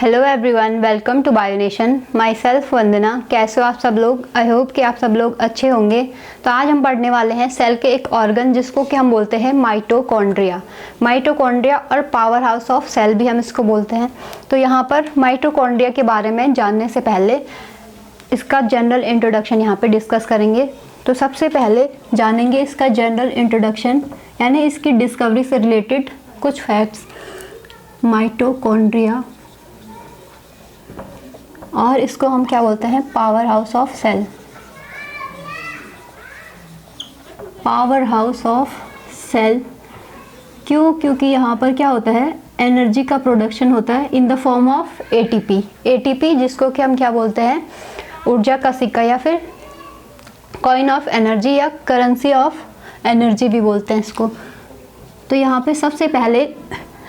Hello everyone, welcome to Bionation. Myself Vandana. कैसे हो आप सब लोग? आई होप कि आप सब लोग अच्छे होंगे। तो आज हम पढ़ने वाले हैं सेल के एक ऑर्गन जिसको कि हम बोलते हैं माइटोकॉन्ड्रिया। माइटोकॉन्ड्रिया और पावर हाउस ऑफ सेल भी हम इसको बोलते हैं। तो यहाँ पर माइटोकॉन्ड्रिया के बारे में जानने से पहले इसका जनरल इंट्रोडक्शन यहाँ पे डिस्कस करेंगे। तो सबसे पहले जानेंगे इसका जनरल इंट्रोडक्शन, यानी इसकी डिस्कवरी से रिलेटेड कुछ फैक्ट्स। माइटोकॉन्ड्रिया, और इसको हम क्या बोलते हैं? Power house of cell. Power house of cell क्यों? क्योंकि यहाँ पर क्या होता है, एनर्जी का प्रोडक्शन होता है in the form of ATP. ATP जिसको कि हम क्या बोलते हैं? ऊर्जा का सिक्का, या फिर कॉइन ऑफ एनर्जी, या करेंसी ऑफ एनर्जी भी बोलते हैं इसको। तो यहाँ पे सबसे पहले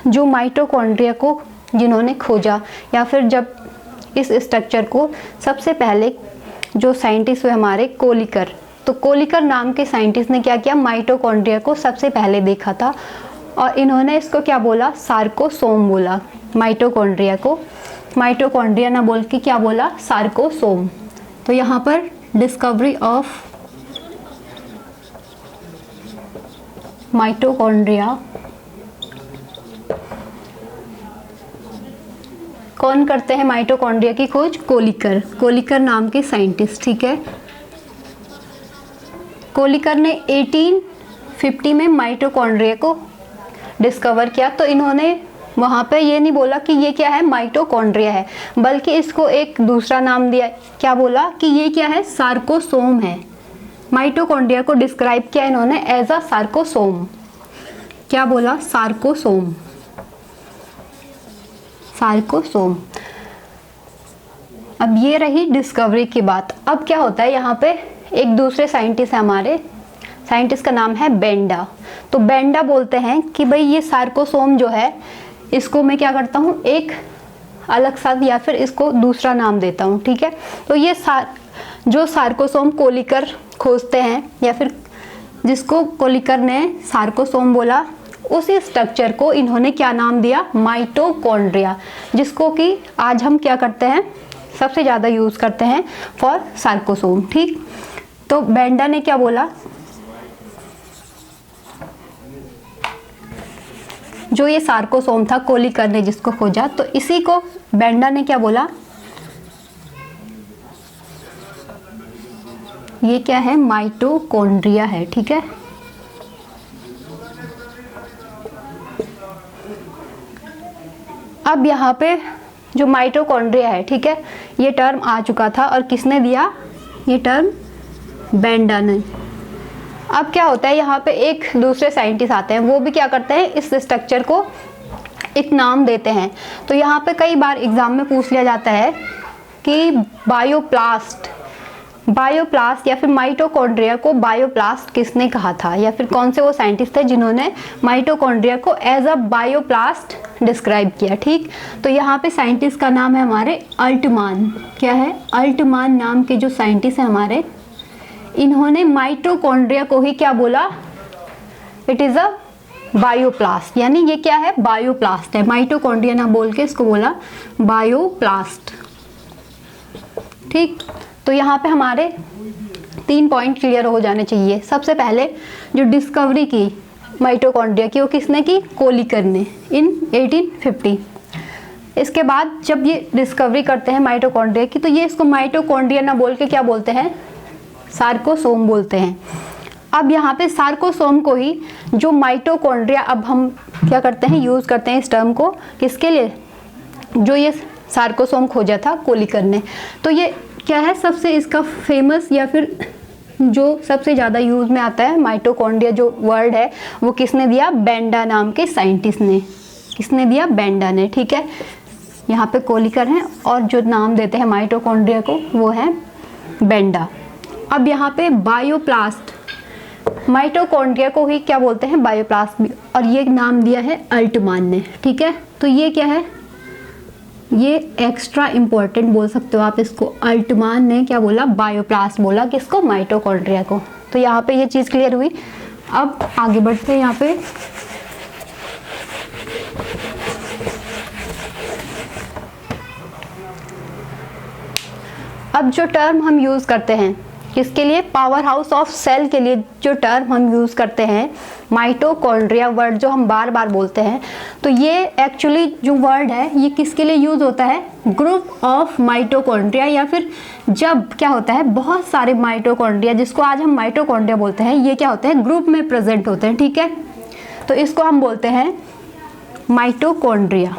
जो माइटोकॉन्ड्रिया को जिन्होंने खोजा, या फिर जब इस स्ट्रक्चर को सबसे पहले जो साइंटिस्ट हुए हमारे कोलिकर, तो कोलिकर नाम के साइंटिस्ट ने क्या किया? माइटोकॉन्ड्रिया को सबसे पहले देखा था, और इन्होंने इसको क्या बोला? सार्कोसोम बोला। माइटोकॉन्ड्रिया को माइटोकॉन्ड्रिया ना बोल के क्या बोला? सार्कोसोम। तो यहाँ पर डिस्कवरी ऑफ माइटोकॉन्ड्रिया कौन करते हैं? माइटोकॉन्ड्रिया की खोज कोलिकर, कोलिकर नाम के साइंटिस्ट। ठीक है, कोलिकर ने 1850 में माइटोकॉन्ड्रिया को डिस्कवर किया। तो इन्होंने वहाँ पे ये नहीं बोला कि ये क्या है? माइटोकॉन्ड्रिया है, बल्कि इसको एक दूसरा नाम दिया। क्या बोला कि ये क्या है? सार्कोसोम है। माइटोकॉन्ड्रिया को डिस्क्राइब किया इन्होंने एज अ सार्कोसोम। क्या बोला? सार्कोसोम। सार्कोसोम। अब ये रही डिस्कवरी की बात। अब क्या होता है, यहाँ पे एक दूसरे साइंटिस्ट है हमारे, साइंटिस्ट का नाम है बेंडा। तो बेंडा बोलते हैं कि भाई ये सार्कोसोम जो है, इसको मैं क्या करता हूँ, एक अलग सा या फिर इसको दूसरा नाम देता हूँ। ठीक है, तो ये जो सार्कोसोम कोलिकर खोजते हैं, या फिर जिसको कोलिकर ने सार्कोसोम बोला, उसी स्ट्रक्चर को इन्होंने क्या नाम दिया? माइटोकॉन्ड्रिया, जिसको कि आज हम क्या करते हैं? सबसे ज़्यादा यूज़ करते हैं फॉर सार्कोसोम। ठीक, तो बेंडा ने क्या बोला? जो ये सार्कोसोम था, कोलिकर ने जिसको खोजा, तो इसी को बेंडा ने क्या बोला? ये क्या है? माइटोकॉन्ड्रिया है। ठीक है, अब यहाँ पे जो माइटोकॉन्ड्रिया है, ठीक है, ये टर्म आ चुका था, और किसने दिया ये टर्म? बेंडा ने। अब क्या होता है, यहाँ पे एक दूसरे साइंटिस्ट आते हैं, वो भी क्या करते हैं? इस स्ट्रक्चर को एक नाम देते हैं। तो यहाँ पे कई बार एग्जाम में पूछ लिया जाता है कि बायोप्लास्ट या फिर माइटोकॉन्ड्रिया को बायोप्लास्ट किसने कहा था, या फिर कौन से वो साइंटिस्ट थे जिन्होंने माइटोकॉन्ड्रिया को एज अ बायोप्लास्ट डिस्क्राइब किया। ठीक, तो यहाँ पे साइंटिस्ट का नाम है हमारे अल्टमान। क्या है? अल्टमान नाम के जो साइंटिस्ट है हमारे, इन्होंने माइटोकॉन्ड्रिया को ही क्या बोला? इट इज अ बायोप्लास्ट, यानी ये क्या है? बायोप्लास्ट है। माइटोकॉन्ड्रिया ना बोल के इसको बोला बायोप्लास्ट। ठीक, तो यहाँ पे हमारे 3 पॉइंट क्लियर हो जाने चाहिए। सबसे पहले जो डिस्कवरी की माइटोकॉन्ड्रिया की, वो किसने की? कोलिकर ने इन 1850। इसके बाद जब ये डिस्कवरी करते हैं माइटोकॉन्ड्रिया की, तो ये इसको माइटोकॉन्ड्रिया ना बोल के क्या बोलते हैं? सार्कोसोम बोलते हैं। अब यहाँ पे सार्कोसोम को ही जो माइटोकॉन्ड्रिया, अब हम क्या करते हैं? यूज़ करते हैं इस टर्म को किसके लिए? जो ये सार्कोसोम खोजा था कोलिकर ने। तो ये क्या है? सबसे इसका फेमस, या फिर जो सबसे ज़्यादा यूज़ में आता है माइटोकॉन्ड्रिया जो वर्ड है, वो किसने दिया? बेंडा नाम के साइंटिस्ट ने। किसने दिया? बेंडा ने। ठीक है, यहाँ पे कोलिकर हैं, और जो नाम देते हैं माइटोकॉन्ड्रिया को वो है बेंडा। अब यहाँ पे बायोप्लास्ट, माइटोकॉन्ड्रिया को ही क्या बोलते हैं? बायोप्लास्ट भी, और ये नाम दिया है अल्टमान ने। ठीक है, तो ये क्या है? ये एक्स्ट्रा इंपॉर्टेंट बोल सकते हो आप इसको। अल्टमान ने क्या बोला? बायोप्लास्ट बोला। किसको? माइटोकॉन्ड्रिया को। तो यहाँ पे ये चीज़ क्लियर हुई। अब आगे बढ़ते हैं। यहाँ पे अब जो टर्म हम यूज़ करते हैं किसके लिए, पावर हाउस ऑफ सेल के लिए जो टर्म हम यूज़ करते हैं माइटोकॉन्ड्रिया वर्ड जो हम बार बार बोलते हैं, तो ये एक्चुअली जो वर्ड है ये किसके लिए यूज़ होता है, ग्रुप ऑफ माइटोकॉन्ड्रिया, या फिर जब क्या होता है बहुत सारे माइटोकॉन्ड्रिया जिसको आज हम माइटोकॉन्ड्रिया बोलते हैं, ये क्या होते हैं ग्रुप में प्रेजेंट होते हैं, ठीक है। तो इसको हम बोलते हैं माइटोकॉन्ड्रिया।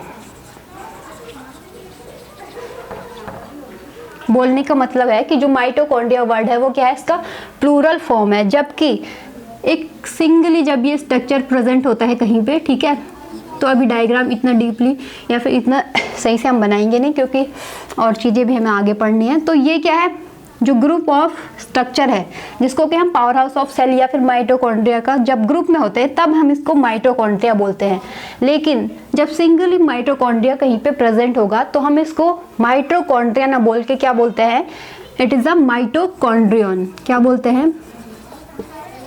बोलने का मतलब है कि जो माइटोकॉन्ड्रिया वर्ड है वो क्या है, इसका प्लूरल फॉर्म है, जबकि एक सिंगली जब ये स्ट्रक्चर प्रेजेंट होता है कहीं पे, ठीक है। तो अभी डायग्राम इतना डीपली या फिर इतना सही से हम बनाएंगे नहीं क्योंकि और चीज़ें भी हमें आगे पढ़नी है। तो ये क्या है, जो ग्रुप ऑफ स्ट्रक्चर है जिसको कि हम पावर हाउस ऑफ सेल या फिर माइटोकॉन्ड्रिया का जब ग्रुप में होते हैं तब हम इसको माइटोकॉन्ड्रिया बोलते हैं, लेकिन जब सिंगली माइटोकॉन्ड्रिया कहीं पे प्रेजेंट होगा तो हम इसको माइटोकॉन्ड्रिया ना बोल के क्या बोलते हैं, इट इज़ अ माइटोकॉन्ड्रियन। क्या बोलते हैं,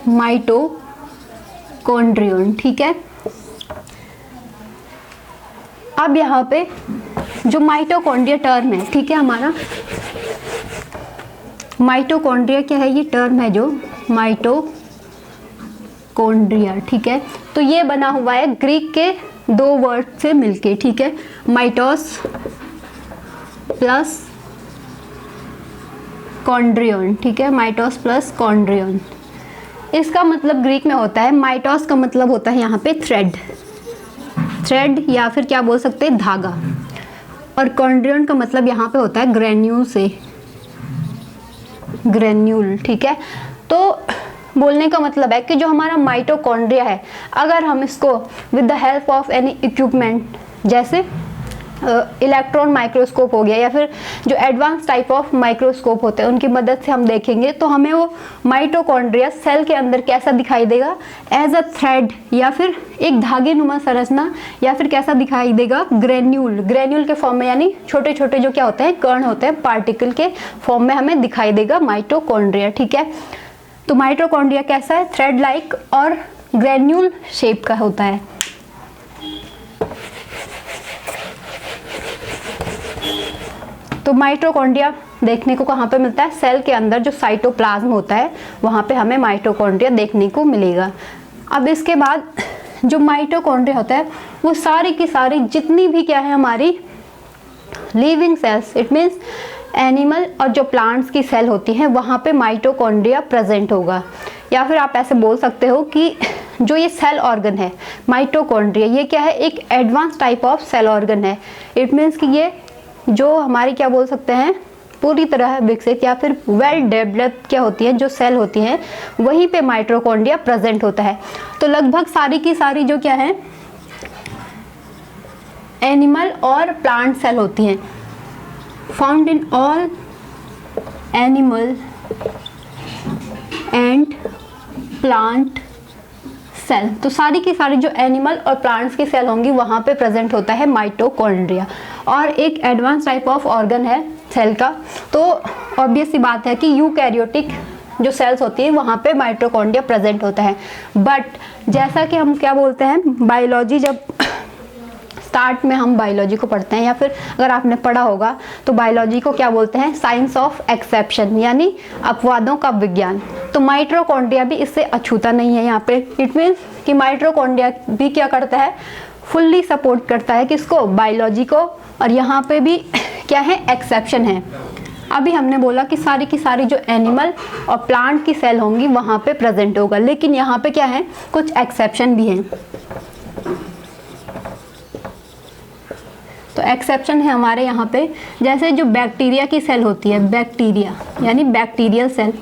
माइटोकॉन्ड्रियन, ठीक है। अब यहाँ पे जो माइटोकॉन्ड्रिया टर्म है, ठीक है, हमारा माइटोकॉन्ड्रिया क्या है, ये टर्म है जो माइटोकॉन्ड्रिया, ठीक है। तो ये बना हुआ है ग्रीक के दो वर्ड से मिलके, ठीक है, माइटोस प्लस कॉन्ड्रियन, ठीक है, माइटोस प्लस कॉन्ड्रियन। इसका मतलब ग्रीक में होता है, माइटोस का मतलब होता है यहाँ पे थ्रेड, थ्रेड या फिर क्या बोल सकते हैं धागा, और कॉन्ड्रियन का मतलब यहाँ पे होता है ग्रेन्यूल से, ग्रेन्यूल, ठीक है। तो बोलने का मतलब है कि जो हमारा माइटोकॉन्ड्रिया है अगर हम इसको with the help of any equipment जैसे इलेक्ट्रॉन माइक्रोस्कोप हो गया या फिर जो एडवांस टाइप ऑफ माइक्रोस्कोप होते हैं उनकी मदद से हम देखेंगे तो हमें वो माइटोकॉन्ड्रिया सेल के अंदर कैसा दिखाई देगा, एज अ थ्रेड या फिर एक धागे नुमा संरचना, या फिर कैसा दिखाई देगा, ग्रेन्यूल, ग्रेन्यूल के फॉर्म में, यानी छोटे छोटे जो क्या होते हैं कण होते हैं पार्टिकल के फॉर्म में हमें दिखाई देगा माइटोकॉन्ड्रिया, ठीक है। तो माइटोकॉन्ड्रिया कैसा है, थ्रेड लाइक और ग्रेन्यूल शेप का होता है। तो माइटोकॉन्ड्रिया देखने को कहाँ पे मिलता है, सेल के अंदर जो साइटोप्लाज्म होता है वहाँ पे हमें माइटोकॉन्ड्रिया देखने को मिलेगा। अब इसके बाद जो माइटोकॉन्ड्रिया होता है वो सारी की सारी जितनी भी क्या है हमारी living cells, it means animal और जो प्लांट्स की सेल होती हैं वहाँ पे माइटोकॉन्ड्रिया प्रेजेंट होगा। या फिर आप ऐसे बोल सकते हो कि जो ये सेल ऑर्गन है माइटोकॉन्ड्रिया, ये क्या है, एक advance type of cell organ है। इट मीन्स कि ये जो हमारी क्या बोल सकते हैं पूरी तरह विकसित या फिर वेल डेवलप्ड क्या होती है जो सेल होती हैं वहीं पे माइटोकॉन्ड्रिया प्रेजेंट होता है। तो लगभग सारी की सारी जो क्या है एनिमल और प्लांट सेल होती हैं, found in all animal and plant cell. तो सारी की सारी जो एनिमल और प्लांट्स की सेल होंगी वहाँ पे प्रेजेंट होता है माइटोकॉन्ड्रिया, और एक एडवांस टाइप ऑफ ऑर्गन है सेल का। तो ऑब्वियस सी बात है कि यूकैरियोटिक जो सेल्स होती हैं वहाँ पे माइटोकॉन्ड्रिया प्रेजेंट होता है। बट जैसा कि हम क्या बोलते हैं बायोलॉजी, जब स्टार्ट में हम बायोलॉजी को पढ़ते हैं या फिर अगर आपने पढ़ा होगा तो बायोलॉजी को क्या बोलते हैं, साइंस ऑफ एक्सेप्शन, यानी अपवादों का विज्ञान। तो माइटोकॉन्ड्रिया भी इससे अछूता नहीं है यहाँ पे। इट मीन्स कि माइटोकॉन्ड्रिया भी क्या करता है, फुल्ली सपोर्ट करता है किसको, बायोलॉजी को, और यहाँ पे भी क्या है एक्सेप्शन है। अभी हमने बोला कि सारी की सारी जो एनिमल और प्लांट की सेल होंगी वहाँ पे प्रेजेंट होगा, लेकिन यहाँ पे क्या है कुछ एक्सेप्शन भी हैं। तो एक्सेप्शन है हमारे यहाँ पे, जैसे जो बैक्टीरिया की सेल होती है, बैक्टीरिया यानी बैक्टीरियल सेल,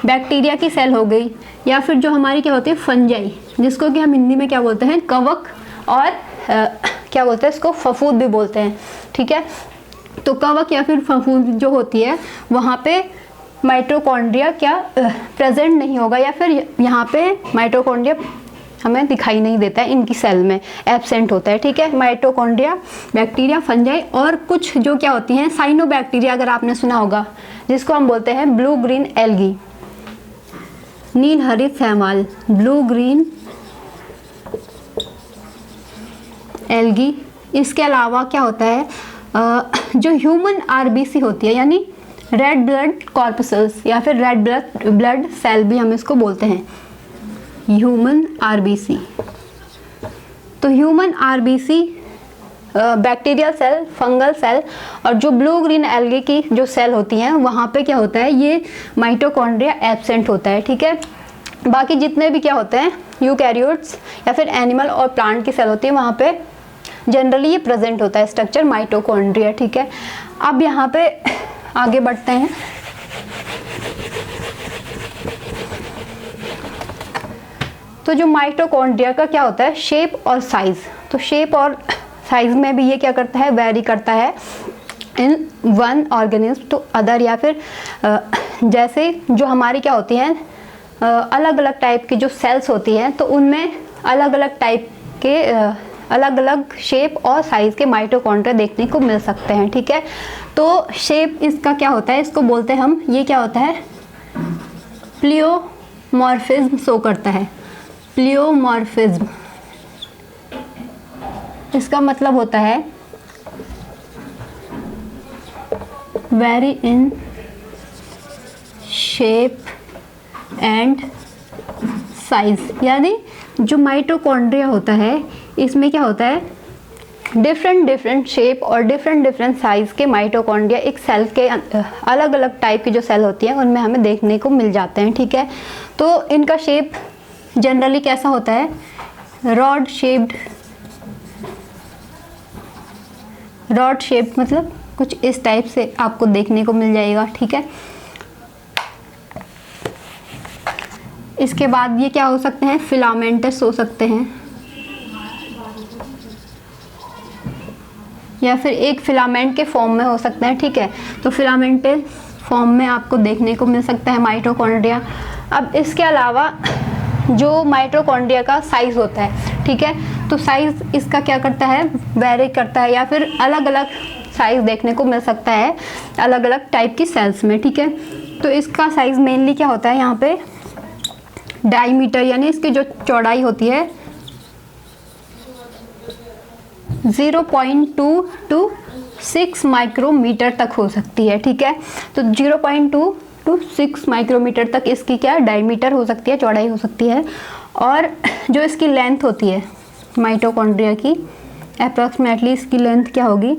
बैक्टीरिया की सेल हो गई, या फिर जो हमारी क्या होती है फंजाई, जिसको कि हम हिंदी में क्या बोलते हैं कवक, और क्या बोलते हैं इसको फफूंद भी बोलते हैं, ठीक है। तो कवक या फिर फफूंद जो होती है वहाँ पे माइटोकॉन्ड्रिया क्या प्रेजेंट नहीं होगा, या फिर यहाँ पे माइटोकॉन्ड्रिया हमें दिखाई नहीं देता है, इनकी सेल में एब्सेंट होता है, ठीक है। माइटोकॉन्ड्रिया, बैक्टीरिया, फंजाई और कुछ जो क्या होती हैं साइनोबैक्टीरिया, अगर आपने सुना होगा, जिसको हम बोलते हैं ब्लू ग्रीन एल्गी, नील हरित शैवाल, ब्लू ग्रीन एल्गी। इसके अलावा क्या होता है जो ह्यूमन आरबीसी होती है, यानी रेड ब्लड कॉर्पसल्स या फिर रेड ब्लड सेल भी हम इसको बोलते हैं, ह्यूमन आरबीसी। तो human RBC bacterial cell, fungal cell और जो ब्लू ग्रीन एल्गे की जो सेल होती हैं वहाँ पे क्या होता है, ये माइटोकॉन्ड्रिया एब्सेंट होता है, ठीक है। बाकी जितने भी क्या होते हैं यूकैरियोट्स या फिर एनिमल और प्लांट की सेल होती है वहाँ पे जनरली ये प्रेजेंट होता है स्ट्रक्चर माइटोकॉन्ड्रिया, ठीक है। अब यहाँ पे आगे बढ़ते हैं। तो जो माइटोकॉन्ड्रिया का क्या होता है शेप और साइज, तो शेप और साइज में भी ये क्या करता है वेरी करता है in one organism to other, या फिर जैसे जो हमारी क्या होती हैं अलग अलग टाइप की जो सेल्स होती हैं तो उनमें अलग अलग टाइप के अलग अलग शेप और साइज के माइटोकॉन्ड्रिया देखने को मिल सकते हैं, ठीक है। तो शेप इसका क्या होता है, इसको बोलते हैं हम, ये क्या होता है प्लियोमॉर्फिज्म शो करता है, प्लियोमॉर्फिज्म। इसका मतलब होता है very in shape and size, यानी जो माइटोकॉन्ड्रिया होता है इसमें क्या होता है डिफरेंट शेप और डिफरेंट साइज के माइटोकॉन्ड्रिया एक सेल के अलग अलग टाइप की जो सेल होती हैं उनमें हमें देखने को मिल जाते हैं, ठीक है। तो इनका शेप जनरली कैसा होता है रॉड शेप्ड मतलब कुछ इस टाइप से आपको देखने को मिल जाएगा, ठीक है। इसके बाद ये क्या हो सकते हैं फिलामेंटस हो सकते हैं, या फिर एक फिलामेंट के फॉर्म में हो सकते हैं, ठीक है। तो फिलामेंटस फॉर्म में आपको देखने को मिल सकता है माइटोकॉन्ड्रिया। अब इसके अलावा जो माइटोकॉन्ड्रिया का साइज होता है, ठीक है, तो साइज इसका क्या करता है वेरी करता है, या फिर अलग अलग साइज देखने को मिल सकता है अलग अलग टाइप की सेल्स में, ठीक है। तो इसका साइज मेनली क्या होता है यहाँ पे डायमीटर, यानी इसकी जो चौड़ाई होती है 0.2 to 6 माइक्रोमीटर तक हो सकती है, ठीक है। तो 0.2 to 6 माइक्रोमीटर तक इसकी क्या डायमीटर हो सकती है, चौड़ाई हो सकती है। और जो इसकी लेंथ होती है माइटोकॉन्ड्रिया की अप्रॉक्सीमेटली इसकी लेंथ क्या होगी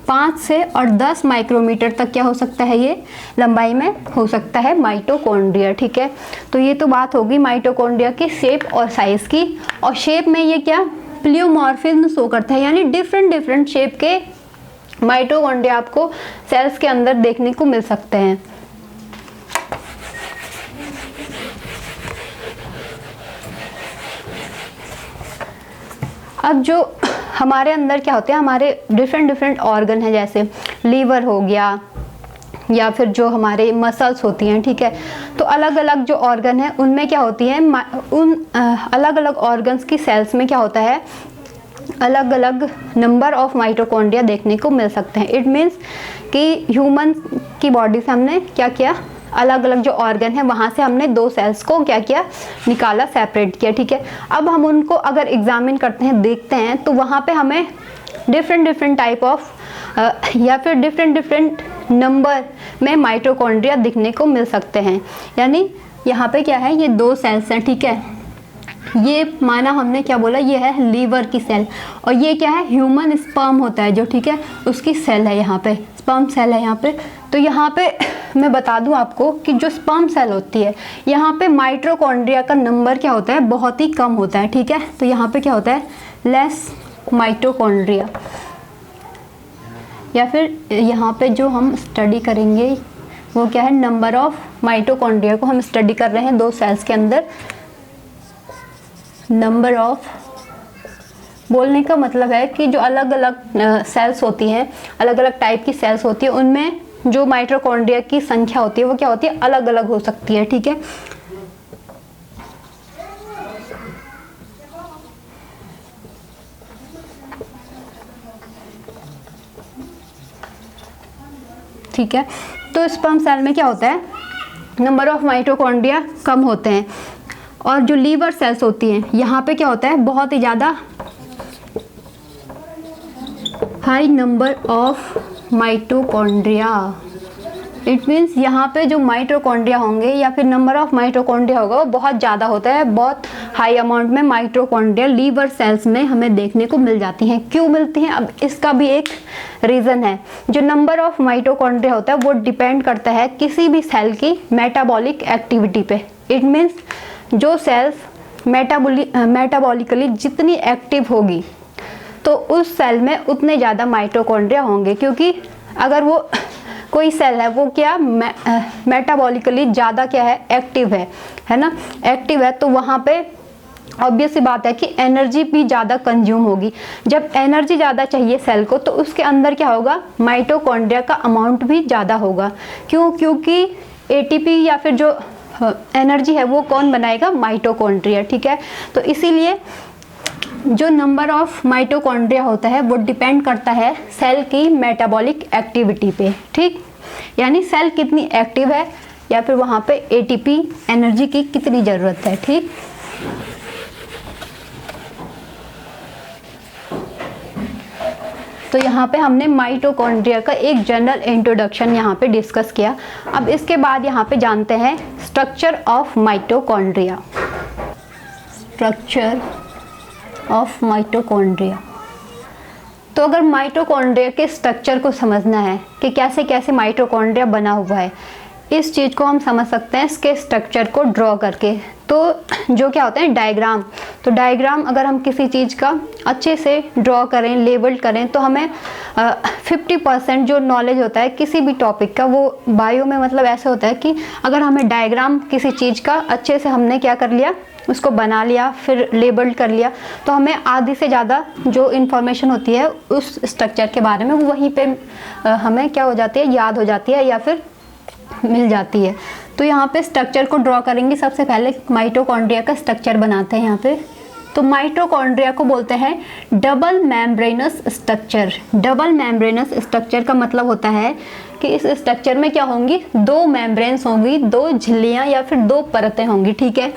5 से और 10 माइक्रोमीटर तक क्या हो सकता है ये लंबाई में हो सकता है माइटोकॉन्ड्रिया, ठीक है। तो ये तो बात होगी माइटोकॉन्ड्रिया की शेप और साइज की। और शेप में ये क्या प्लियोमॉर्फिज्म शो करता है, यानी डिफरेंट शेप के माइटोकॉन्ड्रिया आपको सेल्स के अंदर देखने को मिल सकते हैं। अब जो हमारे अंदर क्या होते हैं हमारे डिफरेंट ऑर्गन है, जैसे लीवर हो गया या फिर जो हमारे मसल्स होती हैं, ठीक है। तो अलग अलग जो ऑर्गन है उनमें क्या होती है उन अलग अलग ऑर्गन्स की सेल्स में क्या होता है अलग अलग नंबर ऑफ माइटोकॉन्ड्रिया देखने को मिल सकते हैं। इट मीन्स कि ह्यूमन की बॉडी से हमने क्या किया अलग अलग जो ऑर्गन है वहाँ से हमने 2 सेल्स को क्या किया निकाला, सेपरेट किया, ठीक है। अब हम उनको अगर एग्जामिन करते हैं देखते हैं तो वहाँ पे हमें डिफरेंट टाइप ऑफ या फिर डिफरेंट नंबर में माइटोकॉन्ड्रिया दिखने को मिल सकते हैं। यानी यहाँ पे क्या है ये 2 सेल्स हैं, ठीक है। ये माना हमने क्या बोला ये है लीवर की सेल, और ये क्या है ह्यूमन स्पर्म होता है जो, ठीक है, उसकी सेल है, यहाँ पे स्पर्म सेल है यहाँ पे। तो यहाँ पे मैं बता दूं आपको कि जो स्पर्म सेल होती है यहाँ पे माइटोकॉन्ड्रिया का नंबर क्या होता है बहुत ही कम होता है, ठीक है। तो यहाँ पे क्या होता है लेस माइटोकॉन्ड्रिया, या फिर यहाँ पे जो हम स्टडी करेंगे वो क्या है नंबर ऑफ माइटोकॉन्ड्रिया को हम स्टडी कर रहे हैं 2 सेल्स के अंदर। नंबर ऑफ बोलने का मतलब है कि जो अलग अलग सेल्स होती हैं अलग अलग टाइप की सेल्स होती है उनमें जो माइटोकॉन्ड्रिया की संख्या होती है वो क्या होती है अलग अलग हो सकती है, ठीक है। ठीक है, तो स्पर्म सेल में क्या होता है नंबर ऑफ माइटोकॉन्ड्रिया कम होते हैं, और जो लीवर सेल्स होती हैं यहाँ पे क्या होता है बहुत ही ज़्यादा high number of mitochondria. It means यहाँ पे जो माइटोकॉन्ड्रिया होंगे या फिर नंबर ऑफ माइटोकॉन्ड्रिया होगा वो बहुत ज़्यादा होता है। बहुत हाई अमाउंट में माइटोकॉन्ड्रिया लीवर सेल्स में हमें देखने को मिल जाती हैं। क्यों मिलती हैं? अब इसका भी एक रीज़न है। जो नंबर ऑफ माइटोकॉन्ड्रिया होता है वो डिपेंड करता है किसी भी सेल की मेटाबॉलिक एक्टिविटी पे। इट मीन्स जो सेल्स मेटाबॉलिकली जितनी एक्टिव होगी तो उस सेल में उतने ज़्यादा माइटोकॉन्ड्रिया होंगे। क्योंकि अगर वो कोई सेल है वो क्या मेटाबॉलिकली ज़्यादा क्या है, एक्टिव है ना, एक्टिव है, तो वहाँ पे ऑब्वियस सी बात है कि एनर्जी भी ज़्यादा कंज्यूम होगी। जब एनर्जी ज़्यादा चाहिए सेल को तो उसके अंदर क्या होगा, माइटोकॉन्ड्रिया का अमाउंट भी ज़्यादा होगा। क्यों? क्योंकि एटीपी या फिर जो एनर्जी है वो कौन बनाएगा, माइटोकॉन्ड्रिया। ठीक है, तो इसीलिए जो नंबर ऑफ माइटोकॉन्ड्रिया होता है वो डिपेंड करता है सेल की मेटाबॉलिक एक्टिविटी पे। ठीक, यानी सेल कितनी एक्टिव है या फिर वहाँ पे एटीपी एनर्जी की कितनी ज़रूरत है। ठीक, तो यहाँ पे हमने माइटोकॉन्ड्रिया का एक जनरल इंट्रोडक्शन यहाँ पे डिस्कस किया। अब इसके बाद यहाँ पे जानते हैं structure of mitochondria. Structure of mitochondria. तो अगर माइटोकॉन्ड्रिया के स्ट्रक्चर को समझना है कि कैसे कैसे माइटोकॉन्ड्रिया बना हुआ है, इस चीज़ को हम समझ सकते हैं इसके स्ट्रक्चर को ड्रॉ करके। तो जो क्या होता है डायग्राम, तो डायग्राम अगर हम किसी चीज़ का अच्छे से ड्रॉ करें, लेबल करें, तो हमें 50% जो नॉलेज होता है किसी भी टॉपिक का वो बायो में मतलब ऐसे होता है कि अगर हमें डायग्राम किसी चीज़ का अच्छे से हमने क्या कर लिया, उसको बना लिया, फिर लेबल कर लिया, तो हमें आधी से ज़्यादा जो इन्फॉर्मेशन होती है उस स्ट्रक्चर के बारे में वो वहीं पे हमें क्या हो जाती है, याद हो जाती है या फिर मिल जाती है। तो यहाँ पे स्ट्रक्चर को ड्रॉ करेंगे। सबसे पहले माइटोकॉन्ड्रिया का स्ट्रक्चर बनाते हैं यहाँ पे। तो माइटोकॉन्ड्रिया को बोलते हैं double membranous structure. Double membranous structure का मतलब होता है कि इस स्ट्रक्चर में क्या होंगी, दो मेम्ब्रेन्स होंगी, दो झिल्लियाँ या फिर दो परतें होंगी। ठीक है,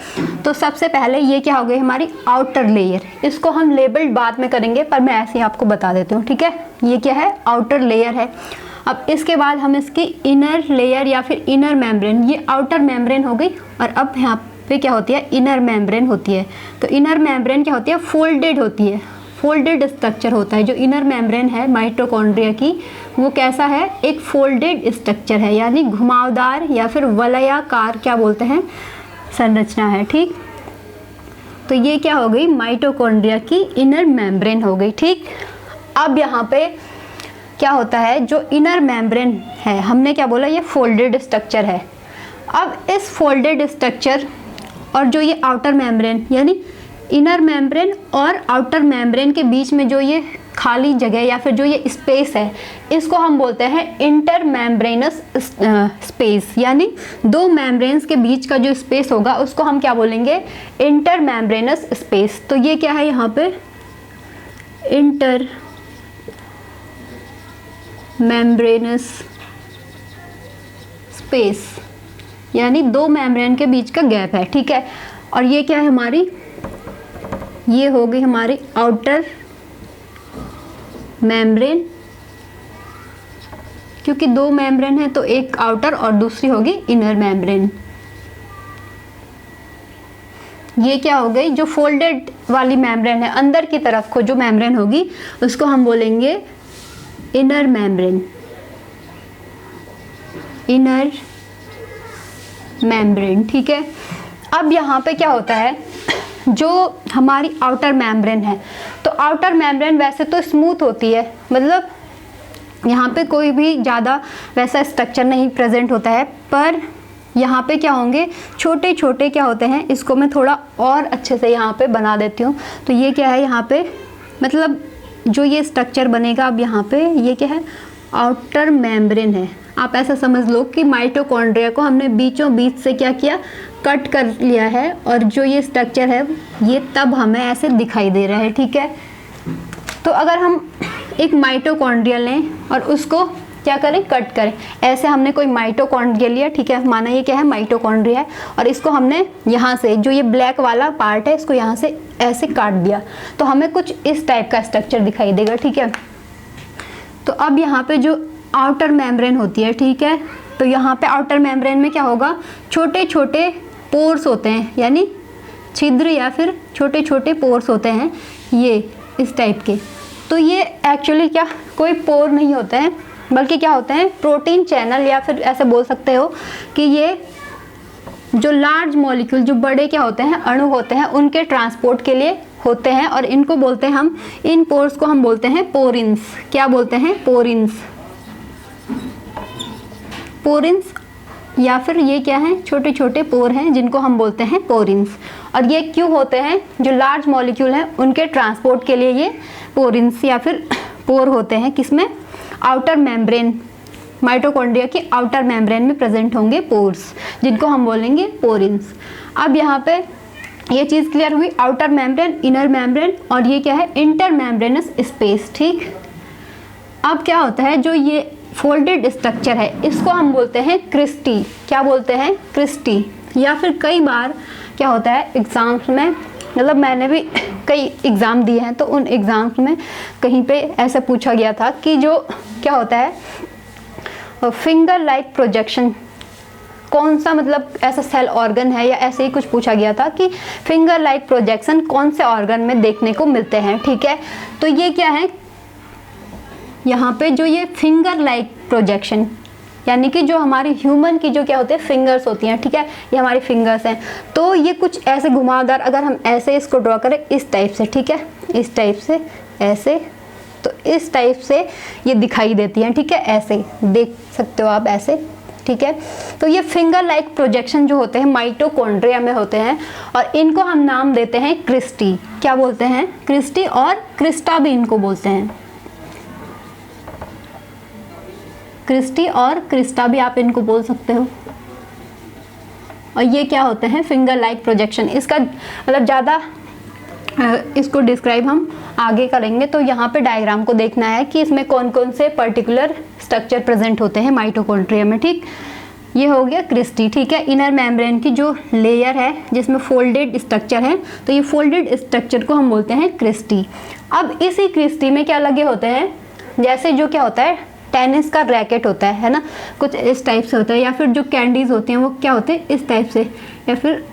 तो सबसे पहले ये क्या हो गई हमारी आउटर लेयर। इसको हम लेबल बाद में करेंगे पर मैं ऐसे ही आपको बता देती हूँ। ठीक है, ये क्या है, आउटर लेयर है। अब इसके बाद हम इसकी इनर लेयर या फिर इनर मेम्ब्रेन, ये आउटर मेम्ब्रेन हो गई, और अब यहाँ पे क्या होती है, इनर मेम्ब्रेन होती है। तो इनर मेम्ब्रेन क्या होती है, फोल्डेड होती है, फोल्डेड स्ट्रक्चर होता है। जो इनर मेम्ब्रेन है माइटोकॉन्ड्रिया की वो कैसा है, एक फोल्डेड स्ट्रक्चर है, यानी घुमावदार या फिर वलयाकार क्या बोलते हैं, संरचना है। ठीक, तो ये क्या हो गई, माइटोकॉन्ड्रिया की इनर मेम्ब्रेन हो गई। ठीक, अब यहाँ पे क्या होता है, जो इनर मेम्ब्रेन है हमने क्या बोला, ये फोल्डेड स्ट्रक्चर है। अब इस फोल्डेड स्ट्रक्चर और जो ये आउटर मेम्ब्रेन, यानी इनर मेम्ब्रेन और आउटर मेम्ब्रेन के बीच में जो ये खाली जगह या फिर जो ये स्पेस है, इसको हम बोलते हैं इंटर मेम्ब्रेनस स्पेस। यानी दो मेम्ब्रेन्स के बीच का जो स्पेस होगा उसको हम क्या बोलेंगे, इंटर मेम्ब्रेनस स्पेस। तो ये क्या है यहाँ पे, इंटर मेम्ब्रेनस स्पेस, यानी दो मेम्ब्रेन के बीच का गैप है। ठीक है, और ये क्या है हमारी, ये हो गई हमारी आउटर मेम्ब्रेन, क्योंकि दो मेम्ब्रेन है तो एक आउटर और दूसरी होगी इनर मेम्ब्रेन। ये क्या हो गई, जो फोल्डेड वाली मेम्ब्रेन है अंदर की तरफ को जो मेम्ब्रेन होगी उसको हम बोलेंगे इनर मेम्ब्रेन, इनर मेम्ब्रेन। ठीक है, अब यहाँ पे क्या होता है, जो हमारी आउटर मेम्ब्रेन है, तो आउटर मेम्ब्रेन वैसे तो स्मूथ होती है, मतलब यहाँ पे कोई भी ज़्यादा वैसा स्ट्रक्चर नहीं प्रेजेंट होता है, पर यहाँ पे क्या होंगे, छोटे छोटे क्या होते हैं, इसको मैं थोड़ा और अच्छे से यहाँ पे बना देती हूँ। तो ये क्या है यहाँ पे, मतलब जो ये स्ट्रक्चर बनेगा, अब यहाँ पे ये क्या है, आउटर मेम्ब्रेन है। आप ऐसा समझ लो कि माइटोकॉन्ड्रिया को हमने बीचों बीच से क्या किया, कट कर लिया है, और जो ये स्ट्रक्चर है ये तब हमें ऐसे दिखाई दे रहा है। ठीक है, तो अगर हम एक माइटोकॉन्ड्रिया लें और उसको क्या करें, कट करें, ऐसे हमने कोई माइटोकॉन्ड्रिया लिया, ठीक है, माना ये क्या है, माइटोकॉन्ड्रिया है, और इसको हमने यहाँ से जो ये ब्लैक वाला पार्ट है इसको यहाँ से ऐसे काट दिया, तो हमें कुछ इस टाइप का स्ट्रक्चर दिखाई देगा। ठीक है, तो अब यहाँ पे जो आउटर मेम्ब्रेन होती है, ठीक है। तो यहाँ पे आउटर मेम्ब्रेन में क्या होगा, छोटे छोटे पोर्स होते हैं, यानी छिद्र या फिर छोटे छोटे पोर्स होते हैं, ये इस टाइप के। तो ये एक्चुअली क्या कोई पोर नहीं होते हैं, बल्कि क्या होते हैं, प्रोटीन चैनल, या फिर ऐसे बोल सकते हो कि ये जो लार्ज मॉलिक्यूल, जो बड़े क्या होते हैं, अणु होते हैं, उनके ट्रांसपोर्ट के लिए होते हैं। और इनको बोलते हैं हम, इन पोर्स को हम बोलते हैं पोरिन्स। क्या बोलते हैं, पोरिन्स। पोरिन्स या फिर ये क्या है, छोटे छोटे पोर हैं जिनको हम बोलते हैं पोरिन्स। और ये क्यों होते हैं, जो लार्ज मॉलिक्यूल हैं उनके ट्रांसपोर्ट के लिए ये पोरिन्स या फिर पोर होते हैं। किसमें, आउटर मेम्ब्रेन, माइटोकॉन्ड्रिया की आउटर मेम्ब्रेन में प्रेजेंट होंगे पोर्स, जिनको हम बोलेंगे पोरिन्स। अब यहाँ पे ये चीज़ क्लियर हुई, आउटर मेम्ब्रेन, इनर मेम्ब्रेन, और ये क्या है, इंटर मेम्ब्रेनस स्पेस, ठीक। अब क्या होता है, जो ये फोल्डेड स्ट्रक्चर है इसको हम बोलते हैं क्रिस्टी। क्या बोलते हैं, क्रिस्टी। या फिर कई बार क्या होता है एग्जाम्स में, मतलब मैंने भी कई एग्ज़ाम दिए हैं, तो उन एग्ज़ाम्स में कहीं पे ऐसा पूछा गया था कि जो क्या होता है फिंगर लाइक प्रोजेक्शन, कौन सा मतलब ऐसा सेल ऑर्गन है, या ऐसे ही कुछ पूछा गया था कि फिंगर लाइक प्रोजेक्शन कौन से ऑर्गन में देखने को मिलते हैं, ठीक है। तो ये क्या है, यहाँ पे जो ये फिंगर लाइक प्रोजेक्शन, यानी कि जो हमारी ह्यूमन की जो क्या होते हैं फिंगर्स होती हैं, ठीक है, ये हमारी फिंगर्स हैं। तो ये कुछ ऐसे घुमावदार, अगर हम ऐसे इसको ड्रॉ करें इस टाइप से, ठीक है, इस टाइप से, ऐसे, तो इस टाइप से ये दिखाई देती हैं, ठीक है, ऐसे देख सकते हो आप, ऐसे, ठीक है। तो ये फिंगर लाइक प्रोजेक्शन जो होते हैं माइटोकॉन्ड्रिया में होते हैं, और इनको हम नाम देते हैं क्रिस्टी। क्या बोलते हैं, क्रिस्टी, और क्रिस्टा भी इनको बोलते हैं। क्रिस्टी और क्रिस्टा भी आप इनको बोल सकते हो। और ये क्या होते हैं, फिंगर लाइक प्रोजेक्शन। इसका मतलब ज़्यादा इसको डिस्क्राइब हम आगे करेंगे। तो यहाँ पे डायग्राम को देखना है कि इसमें कौन कौन से पर्टिकुलर स्ट्रक्चर प्रेजेंट होते हैं माइटोकॉन्ड्रिया में, ठीक। ये हो गया क्रिस्टी, ठीक है। इनर मेम्ब्रेन की जो लेयर है जिसमें फोल्डेड स्ट्रक्चर है, तो ये फोल्डेड स्ट्रक्चर को हम बोलते हैं क्रिस्टी। अब इसी क्रिस्टी में क्या लगे होते हैं, जैसे जो क्या होता है टेनिस का रैकेट होता है ना, कुछ इस टाइप से होता है, या फिर जो कैंडीज होती हैं वो क्या होते हैं इस टाइप से, या फिर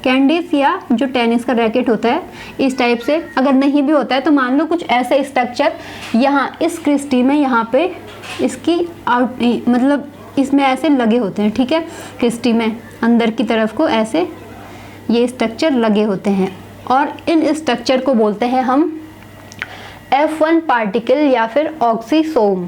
कैंडीज या जो टेनिस का रैकेट होता है इस टाइप से। अगर नहीं भी होता है तो मान लो कुछ ऐसे स्ट्रक्चर यहाँ इस क्रिस्टी में, यहाँ पे इसकी आउट मतलब इसमें ऐसे लगे होते हैं, ठीक है। क्रिस्टी में अंदर की तरफ को ऐसे ये स्ट्रक्चर लगे होते हैं, और इन स्ट्रक्चर को बोलते हैं हम F1 पार्टिकल या फिर ऑक्सीसोम।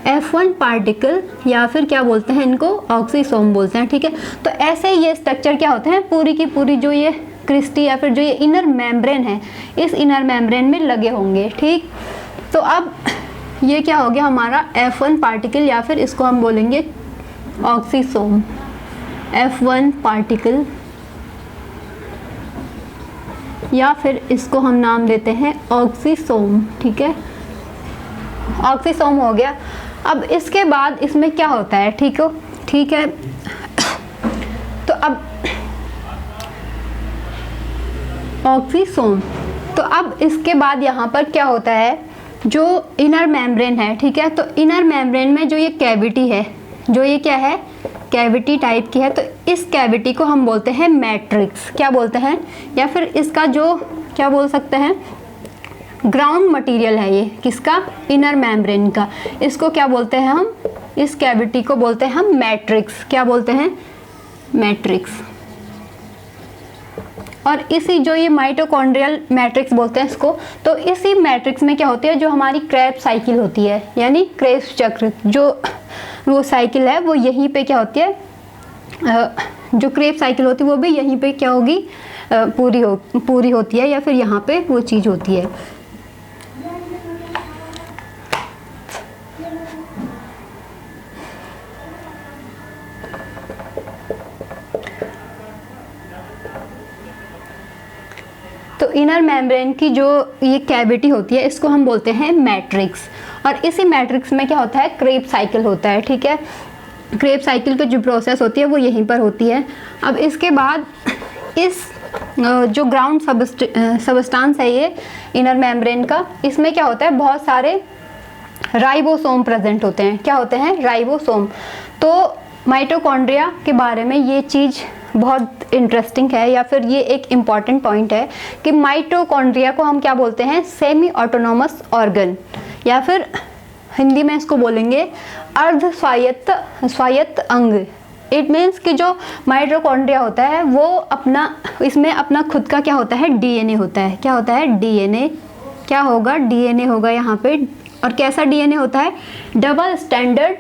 F1 पार्टिकल या फिर क्या बोलते हैं इनको, ऑक्सीसोम बोलते हैं, ठीक है। तो ऐसे ये स्ट्रक्चर क्या होते हैं, पूरी की पूरी जो ये क्रिस्टी या फिर जो ये इनर मेम्ब्रेन है, इस इनर मेम्ब्रेन में लगे होंगे, ठीक। तो अब ये क्या हो गया हमारा F1 पार्टिकल, या फिर इसको हम बोलेंगे ऑक्सीसोम। F1 पार्टिकल, या फिर इसको हम नाम देते हैं ऑक्सीसोम, ठीक है। ऑक्सीसोम हो गया। अब इसके बाद इसमें क्या होता है, ठीक हो, ठीक है। तो अब ऑक्सीसोम, तो अब इसके बाद यहाँ पर क्या होता है, जो इनर मेम्ब्रेन है, ठीक है। तो इनर मेम्ब्रेन में जो ये कैविटी है, जो ये क्या है कैविटी टाइप की है, तो इस कैविटी को हम बोलते हैं मैट्रिक्स। क्या बोलते हैं, या फिर इसका जो क्या बोल सकते हैं ग्राउंड मटेरियल है ये किसका, इनर मेम्ब्रेन का। इसको क्या बोलते हैं हम, इस कैविटी को बोलते हैं हम मैट्रिक्स। क्या बोलते हैं, मैट्रिक्स। और इसी जो ये माइटोकॉन्ड्रियल मैट्रिक्स बोलते हैं इसको, तो इसी मैट्रिक्स में क्या होती है, जो हमारी क्रेब्स साइकिल होती है, यानी क्रेब्स चक्र, जो वो साइकिल है वो यहीं पे क्या होती है, जो क्रेब्स साइकिल होती है वो भी यहीं पे क्या होगी, पूरी होती है, या फिर यहाँ पे वो चीज़ होती है। तो इनर मेम्ब्रेन की जो ये कैविटी होती है इसको हम बोलते हैं मैट्रिक्स, और इसी मैट्रिक्स में क्या होता है क्रेब साइकिल होता है, ठीक है। क्रेब साइकिल की जो प्रोसेस होती है वो यहीं पर होती है। अब इसके बाद इस जो ग्राउंड सबस्टांस है ये इनर मेम्ब्रेन का, इसमें क्या होता है बहुत सारे राइबोसोम प्रेजेंट होते हैं। क्या होते हैं? राइबोसोम। तो माइटोकॉन्ड्रिया के बारे में ये चीज़ बहुत इंटरेस्टिंग है, या फिर ये एक इम्पॉर्टेंट पॉइंट है कि माइटोकॉन्ड्रिया को हम क्या बोलते हैं? सेमी ऑटोनोमस ऑर्गन, या फिर हिंदी में इसको बोलेंगे अर्ध स्वायत्त अंग। इट मीन्स कि जो माइटोकॉन्ड्रिया होता है वो इसमें अपना खुद का क्या होता है? डीएनए होता है। क्या होता है? डीएनए। क्या होगा? डीएनए होगा यहाँ पे। और कैसा डीएनए होता है? Double standard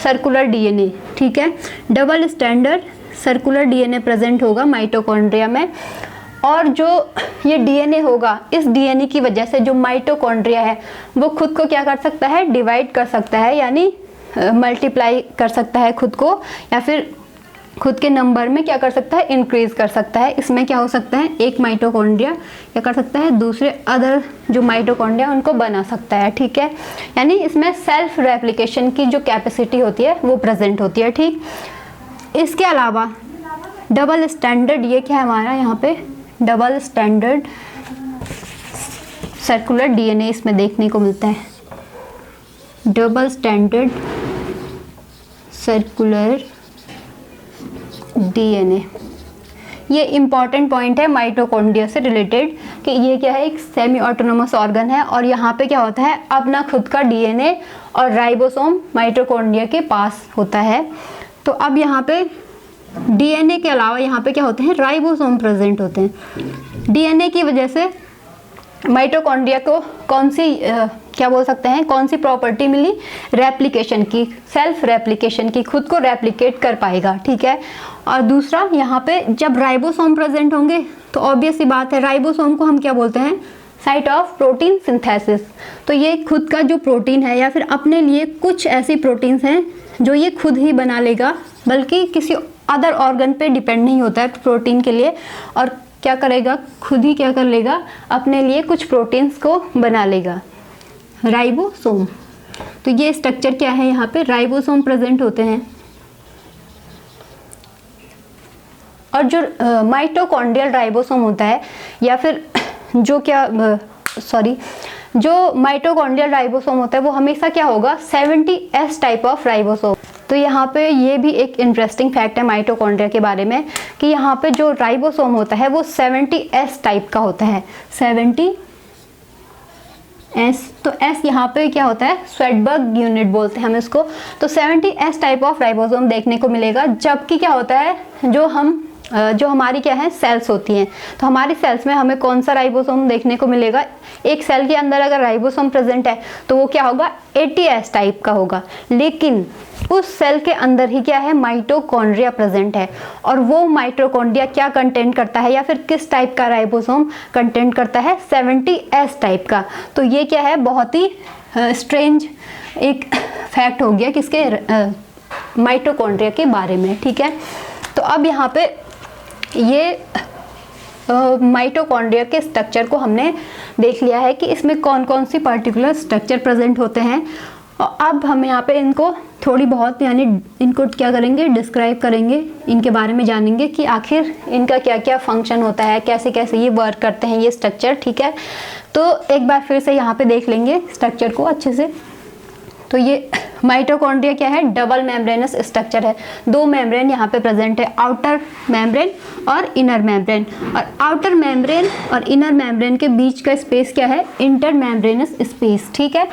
circular DNA. ठीक है, double standard circular DNA present होगा माइटोकॉन्ड्रिया में। और जो ये डीएनए होगा, इस डीएनए की वजह से जो माइटोकॉन्ड्रिया है वो खुद को क्या कर सकता है? डिवाइड कर सकता है, यानी मल्टीप्लाई कर सकता है खुद को, या फिर खुद के नंबर में क्या कर सकता है? इंक्रीज कर सकता है। इसमें क्या हो सकता है? एक माइटोकॉन्ड्रिया क्या कर सकता है? दूसरे अदर जो माइटोकॉन्ड्रिया उनको बना सकता है। ठीक है, यानी इसमें सेल्फ रेप्लिकेशन की जो कैपेसिटी होती है वो प्रेजेंट होती है। ठीक, इसके अलावा डबल स्टैंडर्ड, ये क्या है हमारा यहाँ पे? डबल स्टैंडर्ड सर्कुलर डीएनए इसमें देखने को मिलता है। डबल स्टैंडर्ड सर्कुलर डीएनए, ये इंपॉर्टेंट पॉइंट है माइटोकॉन्ड्रिया से रिलेटेड कि ये क्या है? एक सेमी ऑटोनोमस ऑर्गन है, और यहाँ पे क्या होता है? अपना खुद का डीएनए और राइबोसोम माइटोकॉन्ड्रिया के पास होता है। तो अब यहाँ पे डीएनए के अलावा यहाँ पे क्या होते हैं? राइबोसोम प्रेजेंट होते हैं। डीएनए की वजह से माइटोकॉन्ड्रिया को कौन सी क्या बोल सकते हैं? कौन सी प्रॉपर्टी मिली? रेप्लिकेशन की, सेल्फ रेप्लिकेशन की, खुद को रेप्लिकेट कर पाएगा। ठीक है, और दूसरा यहाँ पे जब राइबोसोम प्रेजेंट होंगे तो ऑब्वियस सी बात है, राइबोसोम को हम क्या बोलते हैं? Site of protein synthesis. तो ये खुद का जो प्रोटीन है, या फिर अपने लिए कुछ ऐसी प्रोटीन्स हैं जो ये खुद ही बना लेगा, बल्कि किसी अदर ऑर्गन पे डिपेंड नहीं होता है प्रोटीन के लिए, और क्या करेगा? खुद ही क्या कर लेगा? अपने लिए कुछ प्रोटीन्स को बना लेगा, राइबोसोम। तो ये स्ट्रक्चर क्या है? यहाँ पे राइबोसोम प्रेजेंट होते हैं। और जो माइटोकॉन्ड्रियल राइबोसोम होता है, या फिर जो माइटोकॉन्ड्रियल राइबोसोम होता है वो हमेशा क्या होगा? 70S type of ribosome. तो यहाँ पे ये भी एक इंटरेस्टिंग फैक्ट है माइटोकॉन्ड्रिया के बारे में कि यहाँ पे जो राइबोसोम होता है वो 70S टाइप का होता है। 70S, तो S यहाँ पे क्या होता है? स्वेडबर्ग यूनिट बोलते हैं हम इसको। तो 70S टाइप ऑफ राइबोसोम देखने को मिलेगा। जबकि क्या होता है? जो हमारी क्या है? सेल्स होती हैं। तो हमारी सेल्स में हमें कौन सा राइबोसोम देखने को मिलेगा? एक सेल के अंदर अगर राइबोसोम प्रेजेंट है तो वो क्या होगा? 80S टाइप का होगा। लेकिन उस सेल के अंदर ही क्या है? माइटोकॉन्ड्रिया प्रेजेंट है, और वो माइटोकॉन्ड्रिया क्या कंटेंट करता है, या फिर किस टाइप का राइबोसोम कंटेंट करता है? 70S टाइप का। तो ये क्या है? बहुत ही स्ट्रेंज एक फैक्ट हो गया किसके? माइटोकॉन्ड्रिया के बारे में। ठीक है, तो अब यहाँ पे ये माइटोकॉन्ड्रिया के स्ट्रक्चर को हमने देख लिया है कि इसमें कौन कौन सी पर्टिकुलर स्ट्रक्चर प्रेजेंट होते हैं। और अब हम यहाँ पे इनको थोड़ी बहुत, यानी इनको क्या करेंगे? डिस्क्राइब करेंगे, इनके बारे में जानेंगे कि आखिर इनका क्या क्या फंक्शन होता है, कैसे कैसे ये वर्क करते हैं ये स्ट्रक्चर। ठीक है, तो एक बार फिर से यहाँ पे देख लेंगे स्ट्रक्चर को अच्छे से। तो ये माइटोकॉन्ड्रिया क्या है? डबल मेम्ब्रेनस स्ट्रक्चर है। दो मेम्ब्रेन यहाँ पे प्रेजेंट है, आउटर मेम्ब्रेन और इनर मेम्ब्रेन। और आउटर मेम्ब्रेन और इनर मेम्ब्रेन के बीच का स्पेस क्या है? Inter membranes space. ठीक है,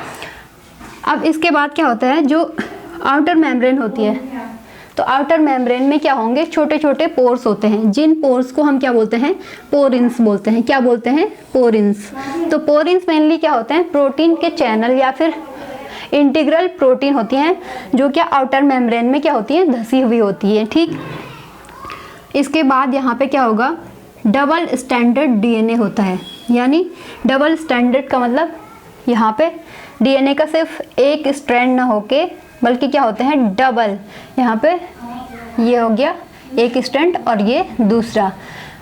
अब इसके बाद क्या होता है? जो आउटर मेम्ब्रेन होती है, तो आउटर मेम्ब्रेन में क्या होंगे? छोटे छोटे पोर्स होते हैं, जिन पोर्स को हम क्या बोलते हैं? पोरिन्स बोलते हैं। क्या बोलते हैं? पोरिन्स। तो पोरिन्स मेनली क्या होते हैं? प्रोटीन के चैनल या फिर इंटीग्रल प्रोटीन होती हैं, जो क्या आउटर मेम्ब्रेन में क्या होती हैं? धसी हुई होती है। ठीक, इसके बाद यहाँ पे क्या होगा? डबल स्टैंडर्ड डीएनए होता है। यानी डबल स्टैंडर्ड का मतलब यहाँ पे डीएनए का सिर्फ एक स्ट्रैंड ना होके बल्कि क्या होते हैं? डबल। यहाँ पे ये हो गया एक स्ट्रैंड और ये दूसरा।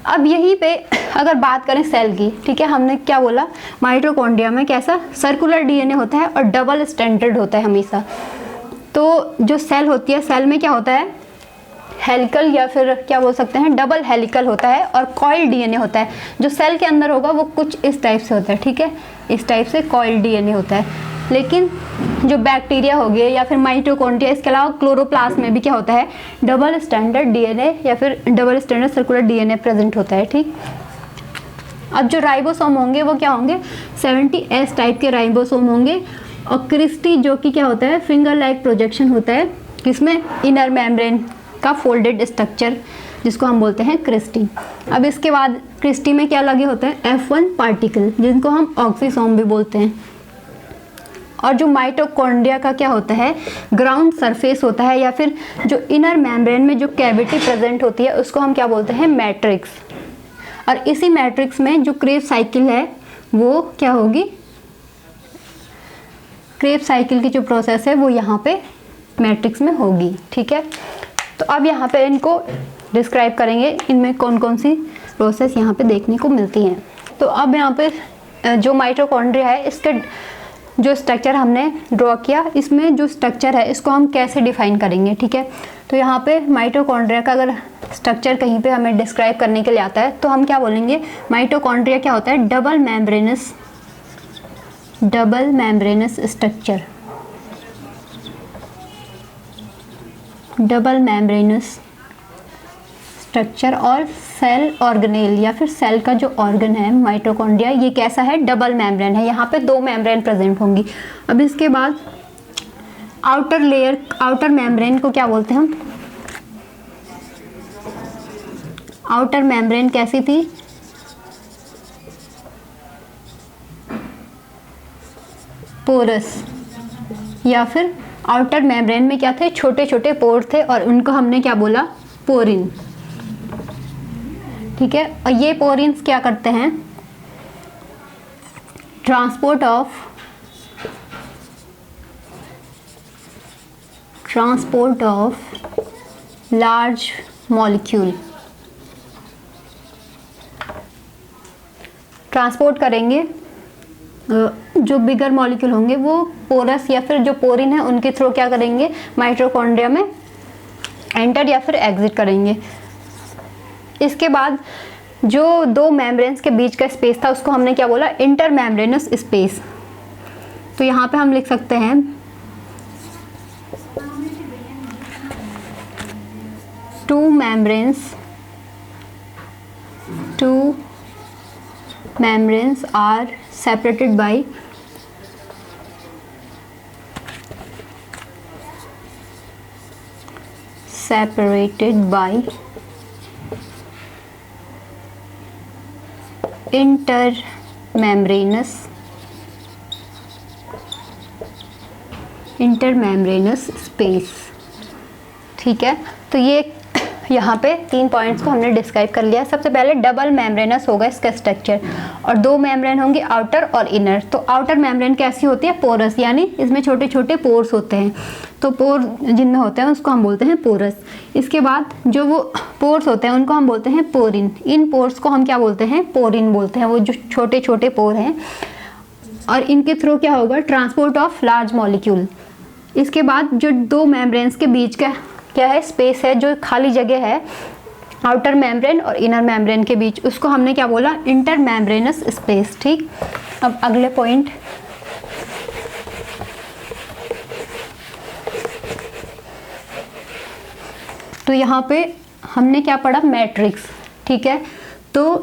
अब यहीं पे अगर बात करें सेल की, ठीक है, हमने क्या बोला? माइटोकॉन्ड्रिया में कैसा? सर्कुलर डीएनए होता है और डबल स्टैंडर्ड होता है हमेशा। तो जो सेल होती है, सेल में क्या होता है? हेलिकल या फिर क्या बोल सकते हैं? डबल हेलिकल होता है और कॉइल डीएनए होता है। जो सेल के अंदर होगा वो कुछ इस टाइप से होता है। ठीक है, इस टाइप से कॉइल डीएनए होता है। लेकिन जो बैक्टीरिया हो गए या फिर माइटोकॉन्ड्रिया, इसके अलावा क्लोरोप्लास्ट में भी क्या होता है, डबल स्टैंडर्ड डीएनए या फिर double standard circular DNA present होता है। ठीक, अब जो राइबोसोम होंगे वो क्या होंगे, 70S टाइप के राइबोसोम होंगे। और क्रिस्टी जो कि क्या होता है, फिंगर लाइक प्रोजेक्शन होता है, किसमें, इनर मेम्ब्रेन का फोल्डेड स्ट्रक्चर जिसको हम बोलते हैं क्रिस्टी। अब इसके बाद क्रिस्टी में क्या लगे होते हैं, F1 पार्टिकल जिनको हम ऑक्सीसोम भी बोलते हैं। और जो माइटोकॉन्ड्रिया का क्या होता है, ग्राउंड सरफेस होता है या फिर जो इनर मेम्ब्रेन में जो कैविटी प्रेजेंट होती है उसको हम क्या बोलते हैं, मैट्रिक्स। और इसी मैट्रिक्स में जो क्रेब साइकिल है वो क्या होगी, क्रेब साइकिल की जो प्रोसेस है वो यहाँ पे मैट्रिक्स में होगी। ठीक है, तो अब यहाँ पे इनको डिस्क्राइब करेंगे, इनमें कौन कौन सी प्रोसेस यहाँ पे देखने को मिलती हैं। तो अब यहाँ पे जो माइटोकॉन्ड्रिया है इसके जो स्ट्रक्चर हमने ड्रॉ किया, इसमें जो स्ट्रक्चर है इसको हम कैसे डिफाइन करेंगे। ठीक है, तो यहाँ पे माइटोकॉन्ड्रिया का अगर स्ट्रक्चर कहीं पे हमें डिस्क्राइब करने के लिए आता है तो हम क्या बोलेंगे, माइटोकॉन्ड्रिया क्या होता है, double membranous structure, double membranous structure. और सेल ऑर्गेनेल या फिर सेल का जो ऑर्गन है माइटोकॉन्ड्रिया, ये कैसा है, डबल मेम्ब्रेन है, यहाँ पे 2 मेम्ब्रेन प्रेजेंट होंगी। अब इसके बाद आउटर लेयर, आउटर मेम्ब्रेन को क्या बोलते हैं हम, आउटर मेम्ब्रेन कैसी थी, पोरस, या फिर आउटर मेम्ब्रेन में क्या थे, छोटे छोटे पोर थे और उनको हमने क्या बोला, पोरिन। ठीक है, और ये पोरिन्स क्या करते हैं, transport of large molecule, transport करेंगे जो बिगर मॉलिक्यूल होंगे वो पोरस या फिर जो पोरिन है उनके थ्रू क्या करेंगे, माइटोकॉन्ड्रिया में एंटर या फिर एग्जिट करेंगे। इसके बाद जो 2 मेम्ब्रेन्स के बीच का स्पेस था उसको हमने क्या बोला, इंटर मेम्ब्रेनस स्पेस। तो यहाँ पे हम लिख सकते हैं to membranes are separated by intermembranous space। ठीक है, तो ये यहाँ पे 3 पॉइंट्स को हमने डिस्क्राइब कर लिया। सबसे पहले डबल मेम्ब्रेनस होगा इसका स्ट्रक्चर और 2 मेम्ब्रेन होंगे आउटर और इनर। तो आउटर मेम्ब्रेन कैसी होती है, पोरस, यानी इसमें छोटे छोटे पोर्स होते हैं, तो पोर जिनमें होते हैं उसको हम बोलते हैं पोरस। इसके बाद जो वो पोर्स होते हैं उनको हम बोलते हैं पोरिन। इन पोर्स को हम क्या बोलते हैं, पोरिन बोलते हैं, वो जो छोटे छोटे पोर हैं। और इनके थ्रू क्या होगा, ट्रांसपोर्ट ऑफ लार्ज मॉलिक्यूल। इसके बाद जो 2 मेम्ब्रेन्स के बीच का क्या है, स्पेस है, जो खाली जगह है आउटर मेम्ब्रेन और इनर मेम्ब्रेन के बीच, उसको हमने क्या बोला, इंटर मेम्ब्रेनस स्पेस। ठीक, अब अगले पॉइंट, तो यहाँ पे हमने क्या पढ़ा, मैट्रिक्स। ठीक है, तो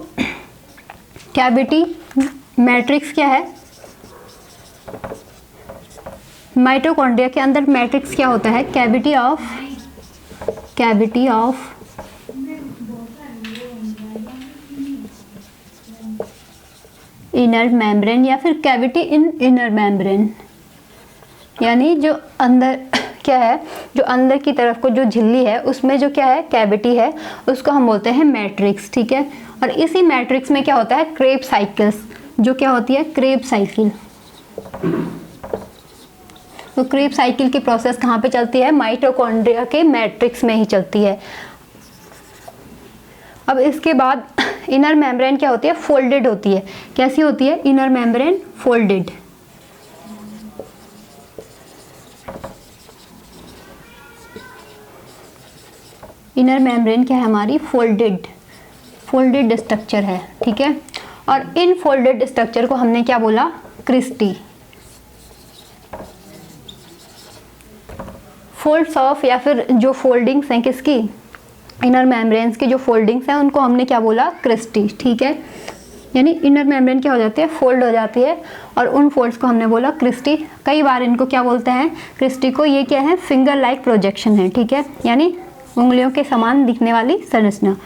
कैविटी मैट्रिक्स क्या है, माइटोकॉन्ड्रिया के अंदर मैट्रिक्स क्या होता है, कैविटी ऑफ इनर मेम्ब्रेन या फिर कैविटी इन इनर मेम्ब्रेन, यानी जो अंदर क्या है, जो अंदर की तरफ को जो झिल्ली है उसमें जो क्या है, कैविटी है, उसको हम बोलते हैं मैट्रिक्स। ठीक है, और इसी मैट्रिक्स में क्या होता है, क्रेब साइकिल्स, जो क्या होती है, क्रेब साइकिल। तो क्रेब साइकिल की प्रोसेस कहाँ पे चलती है, माइटोकॉन्ड्रिया के मैट्रिक्स में ही चलती है। अब इसके बाद इनर मेम्ब्रेन क्या होती है, फोल्डेड होती है। कैसी होती है, inner membrane folded. Inner membrane क्या है हमारी, फोल्डेड स्ट्रक्चर है। ठीक है, और इन फोल्डेड स्ट्रक्चर को हमने क्या बोला, क्रिस्टी। फोल्ड्स ऑफ या फिर जो फोल्डिंग्स हैं किसकी, इनर मेम्ब्रेन्स की जो फोल्डिंग्स हैं उनको हमने क्या बोला, क्रिस्टी, ठीक है। यानी इनर मेम्ब्रेन क्या हो जाती है, फोल्ड हो जाती है और उन फोल्ड्स को हमने बोला क्रिस्टी। कई बार इनको क्या बोलते हैं, क्रिस्टी को, ये क्या है, फिंगर लाइक प्रोजेक्शन है, ठीक है, यानी उंगलियों के समान दिखने वाली संरचना,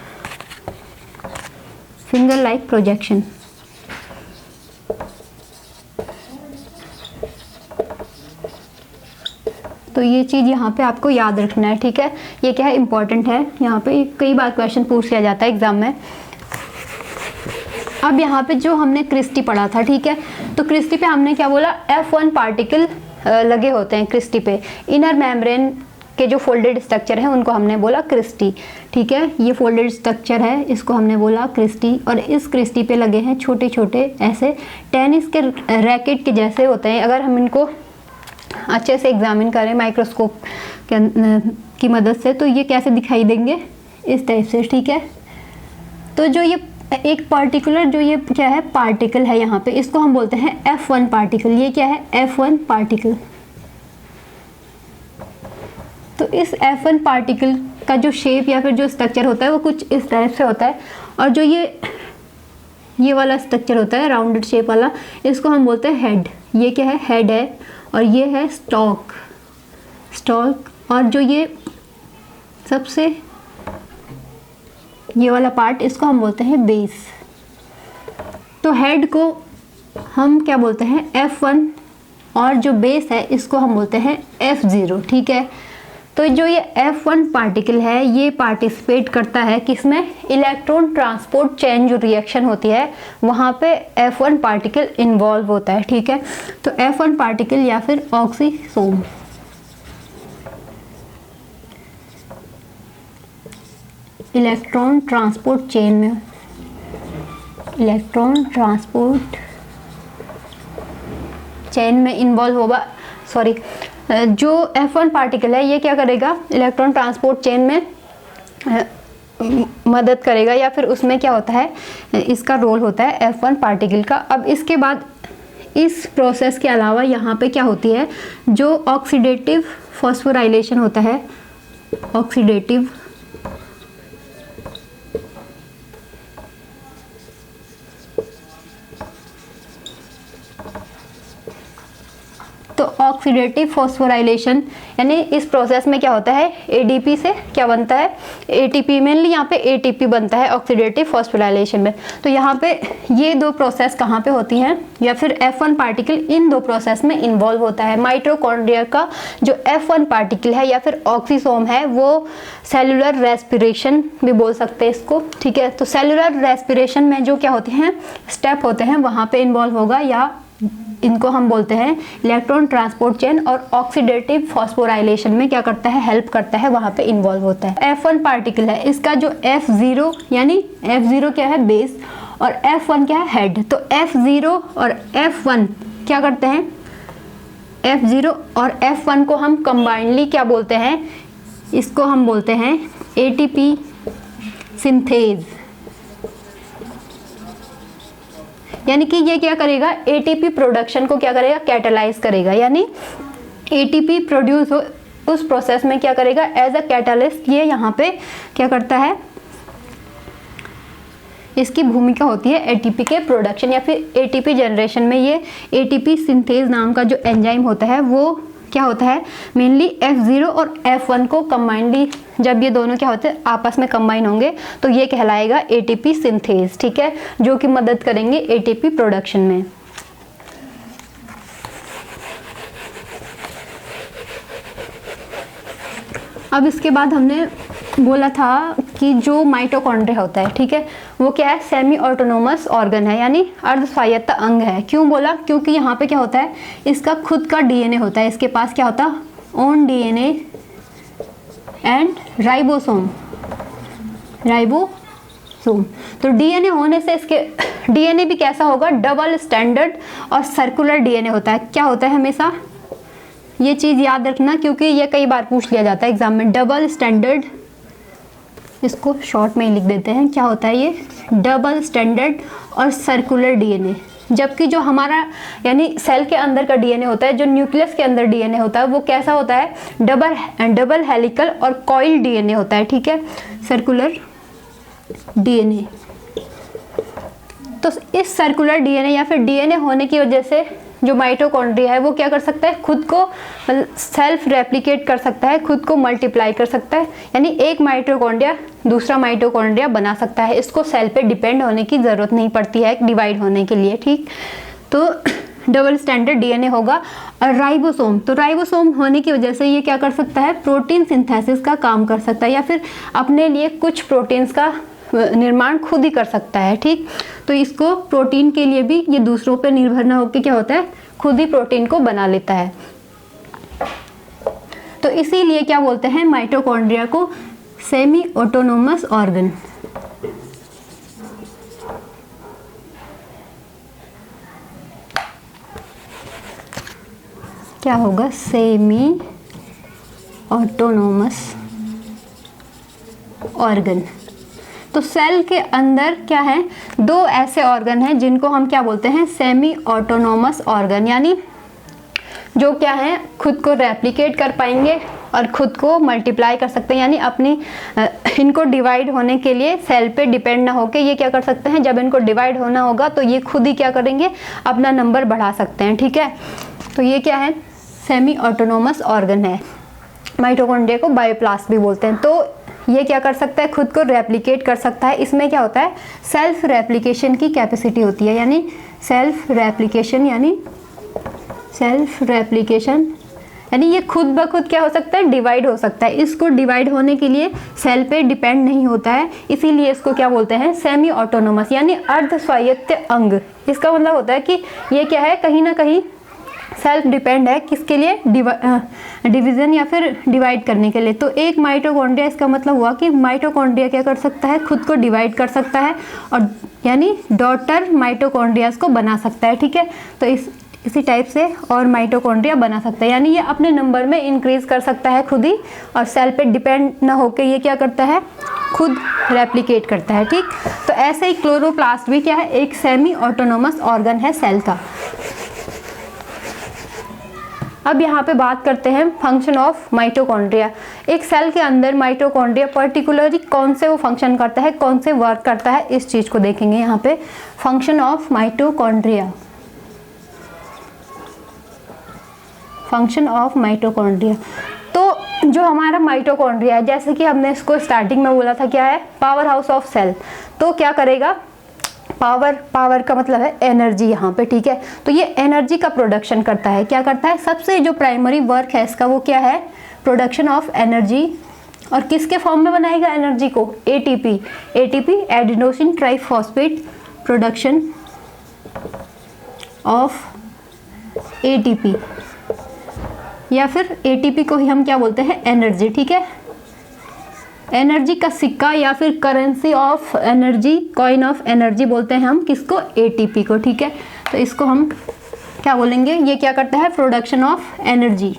फिंगर लाइक प्रोजेक्शन। तो ये चीज़ यहाँ पे आपको याद रखना है, ठीक है, ये क्या है, इंपॉर्टेंट है, यहाँ पे कई बार क्वेश्चन पूछ लिया जाता है एग्जाम में। अब यहाँ पे जो हमने क्रिस्टी पढ़ा था, ठीक है, तो क्रिस्टी पे हमने क्या बोला, F1 पार्टिकल लगे होते हैं क्रिस्टी पे, इनर मेम्ब्रेन के जो फोल्डेड स्ट्रक्चर है उनको हमने बोला क्रिस्टी, ठीक है, ये फोल्डेड स्ट्रक्चर है, इसको हमने बोला क्रिस्टी। और इस क्रिस्टी पे लगे हैं छोटे छोटे ऐसे टेनिस के रैकेट के जैसे होते हैं। अगर हम इनको अच्छे से एग्जामिन करें माइक्रोस्कोप की मदद से तो ये कैसे दिखाई देंगे, इस टाइप से, ठीक है। तो जो ये एक पार्टिकुलर जो ये क्या है, पार्टिकल है यहाँ पे, इसको हम बोलते हैं F1 पार्टिकल। ये क्या है, F1 पार्टिकल। तो इस F1 पार्टिकल का जो शेप या फिर जो स्ट्रक्चर होता है वो कुछ इस टाइप से होता है। और जो ये वाला स्ट्रक्चर होता है राउंडेड शेप वाला, इसको हम बोलते हैं हेड। ये क्या है, हेड है। और ये है स्टॉक। और जो ये सबसे ये वाला पार्ट, इसको हम बोलते हैं बेस। तो हेड को हम क्या बोलते हैं, F1, और जो बेस है इसको हम बोलते हैं F0, ठीक है। तो जो ये F1 पार्टिकल है ये पार्टिसिपेट करता है किसमें, इलेक्ट्रॉन ट्रांसपोर्ट चेन जो रिएक्शन होती है वहाँ पे F1 पार्टिकल इन्वॉल्व होता है, ठीक है। तो F1 पार्टिकल या फिर ऑक्सीसोम, इलेक्ट्रॉन ट्रांसपोर्ट चेन में, इलेक्ट्रॉन ट्रांसपोर्ट चेन में इन्वॉल्व होगा। सॉरी, जो F1 पार्टिकल है ये क्या करेगा, इलेक्ट्रॉन ट्रांसपोर्ट चेन में मदद करेगा, या फिर उसमें क्या होता है, इसका रोल होता है F1 पार्टिकल का। अब इसके बाद इस प्रोसेस के अलावा यहाँ पे क्या होती है, जो ऑक्सीडेटिव फॉस्फोराइलेशन होता है, ऑक्सीडेटिव तो ऑक्सीडेटिव फॉस्फोराइलेशन यानी इस प्रोसेस में क्या होता है, एडीपी से क्या बनता है, एटीपी, मेनली यहाँ पे एटीपी बनता है ऑक्सीडेटिव फॉस्फोराइलेशन में। तो यहाँ पे ये दो प्रोसेस कहाँ पे होती हैं, या फिर F1 पार्टिकल इन दो प्रोसेस में इन्वॉल्व होता है। माइटोकॉन्ड्रिया का जो F1 पार्टिकल है या फिर ऑक्सीसोम है वो सेलुलर रेस्पिरेशन भी बोल सकते हैं इसको, ठीक है। तो सेलुलर रेस्पिरेशन में जो क्या होते हैं स्टेप होते हैं वहाँ पे इन्वॉल्व होगा, या इनको हम बोलते हैं इलेक्ट्रॉन ट्रांसपोर्ट चेन, और ऑक्सीडेटिव फॉस्फोराइलेशन में क्या करता है, हेल्प करता है, वहाँ पे इन्वॉल्व होता है। F1 पार्टिकल है, इसका जो F0 यानी F0 क्या है, बेस, और F1 क्या है, हेड। तो F0 और F1 क्या करते हैं, F0 और F1 को हम कंबाइनली क्या बोलते हैं, इसको हम बोलते हैं एटीपी सिंथेज। यानी कि ये क्या करेगा, एटीपी प्रोडक्शन को क्या करेगा, कैटालाइज करेगा, यानी एटीपी प्रोड्यूस हो उस प्रोसेस में क्या करेगा, एज अ कैटालिस्ट ये यहाँ पे क्या करता है, इसकी भूमिका होती है एटीपी के प्रोडक्शन या फिर एटीपी जनरेशन में। ये एटीपी सिंथेज नाम का जो एंजाइम होता है वो क्या होता है, मेनली F0 और F1 को कंबाइनली, जब ये दोनों क्या होते हैं आपस में कंबाइन होंगे तो ये कहलाएगा एटीपी सिंथेज, ठीक है, जो कि मदद करेंगे एटीपी प्रोडक्शन में। अब इसके बाद हमने बोला था कि जो माइटोकॉन्ड्रिया होता है, ठीक है, वो क्या है, सेमी ऑटोनोमस ऑर्गन है, यानी अर्ध स्वायत्त अंग है। क्यों बोला, क्योंकि यहाँ पे क्या होता है, इसका खुद का डीएनए होता है, इसके पास क्या होता है, ओन डीएनए एंड राइबोसोम। तो डीएनए होने से इसके डीएनए भी कैसा होगा, डबल स्टैंडर्ड और सर्कुलर डीएनए होता है। क्या होता है, हमेशा ये चीज़ याद रखना क्योंकि ये कई बार पूछ लिया जाता है एग्जाम में। डबल स्टैंडर्ड, इसको शॉर्ट में ही लिख देते हैं, क्या होता है ये, डबल स्टैंडर्ड और सर्कुलर डीएनए। जबकि जो हमारा यानी सेल के अंदर का डीएनए होता है, जो न्यूक्लियस के अंदर डीएनए होता है, वो कैसा होता है, डबल हेलिकल और कॉइल डीएनए होता है, ठीक है, सर्कुलर डीएनए। तो इस सर्कुलर डीएनए या फिर डीएनए होने की वजह से जो माइटोकॉन्ड्रिया है वो क्या कर सकता है, खुद को सेल्फ रेप्लिकेट कर सकता है, खुद को मल्टीप्लाई कर सकता है, यानी एक माइटोकॉन्ड्रिया दूसरा माइटोकॉन्ड्रिया बना सकता है। इसको सेल पे डिपेंड होने की ज़रूरत नहीं पड़ती है डिवाइड होने के लिए, ठीक। तो डबल स्टैंडर्ड डीएनए होगा। और राइबोसोम, तो राइबोसोम होने की वजह से ये क्या कर सकता है, प्रोटीन सिंथेसिस का काम कर सकता है, या फिर अपने लिए कुछ प्रोटीन्स का निर्माण खुद ही कर सकता है, ठीक। तो इसको प्रोटीन के लिए भी ये दूसरों पे निर्भर ना होकर क्या होता है, खुद ही प्रोटीन को बना लेता है। तो इसीलिए क्या बोलते हैं माइटोकॉन्ड्रिया को, सेमी ऑटोनोमस ऑर्गन। क्या होगा, सेमी ऑटोनोमस ऑर्गन। तो सेल के अंदर क्या है, दो ऐसे ऑर्गन हैं जिनको हम क्या बोलते हैं, सेमी ऑटोनोमस ऑर्गन, यानी जो क्या है खुद को रेप्लिकेट कर पाएंगे और खुद को मल्टीप्लाई कर सकते हैं, यानी अपनी इनको डिवाइड होने के लिए सेल पे डिपेंड ना होके ये क्या कर सकते हैं, जब इनको डिवाइड होना होगा तो ये खुद ही क्या करेंगे, अपना नंबर बढ़ा सकते हैं, ठीक है। तो ये क्या है, सेमी ऑटोनोमस ऑर्गन है। माइटोकॉन्ड्रिया को बायोप्लास्ट भी बोलते हैं। तो ये क्या कर सकता है, खुद को रेप्लिकेट कर सकता है। इसमें क्या होता है, सेल्फ रेप्लिकेशन की कैपेसिटी होती है, यानी सेल्फ रेप्लिकेशन यानी ये खुद ब खुद क्या हो सकता है, डिवाइड हो सकता है। इसको डिवाइड होने के लिए सेल पे डिपेंड नहीं होता है, इसीलिए इसको क्या बोलते हैं, सेमी ऑटोनोमस, यानी अर्ध स्वायत्त अंग। इसका मतलब होता है कि ये क्या है, कहीं ना कहीं सेल्फ डिपेंड है, किसके लिए, डिवीजन या फिर डिवाइड करने के लिए। तो एक माइटोकॉन्ड्रिया, इसका मतलब हुआ कि माइटोकॉन्ड्रिया क्या कर सकता है, खुद को डिवाइड कर सकता है और यानी डॉटर माइटोकॉन्ड्रियाज को बना सकता है, ठीक है। तो इसी टाइप से और माइटोकॉन्ड्रिया बना सकता है, यानी ये अपने नंबर में इंक्रीज कर सकता है खुद ही, और सेल पे डिपेंड ना होकर ये क्या करता है, खुद रेप्लिकेट करता है, ठीक। तो ऐसे ही क्लोरोप्लास्ट भी क्या है, एक सेमी ऑटोनोमस ऑर्गन है सेल का। अब यहाँ पे बात करते हैं फंक्शन ऑफ माइटोकॉन्ड्रिया। एक सेल के अंदर माइटोकॉन्ड्रिया पर्टिकुलरली कौन से वो फंक्शन करता है, कौन से वर्क करता है, इस चीज को देखेंगे यहाँ पे। Function of mitochondria, function of mitochondria. तो जो हमारा माइटोकॉन्ड्रिया है, जैसे कि हमने इसको स्टार्टिंग में बोला था, क्या है, पावर हाउस ऑफ सेल। तो क्या करेगा, पावर का मतलब है एनर्जी यहाँ पे, ठीक है। तो ये एनर्जी का प्रोडक्शन करता है, क्या करता है, सबसे जो प्राइमरी वर्क है इसका वो क्या है, प्रोडक्शन ऑफ एनर्जी। और किसके फॉर्म में बनाएगा एनर्जी को, ATP, adenosine triphosphate, production of ATP, या फिर एटीपी को ही हम क्या बोलते हैं, एनर्जी, ठीक है। एनर्जी का सिक्का या फिर currency of energy, coin of energy बोलते हैं हम किसको, एटीपी को, ठीक है। तो इसको हम क्या बोलेंगे, ये क्या करता है, प्रोडक्शन ऑफ एनर्जी,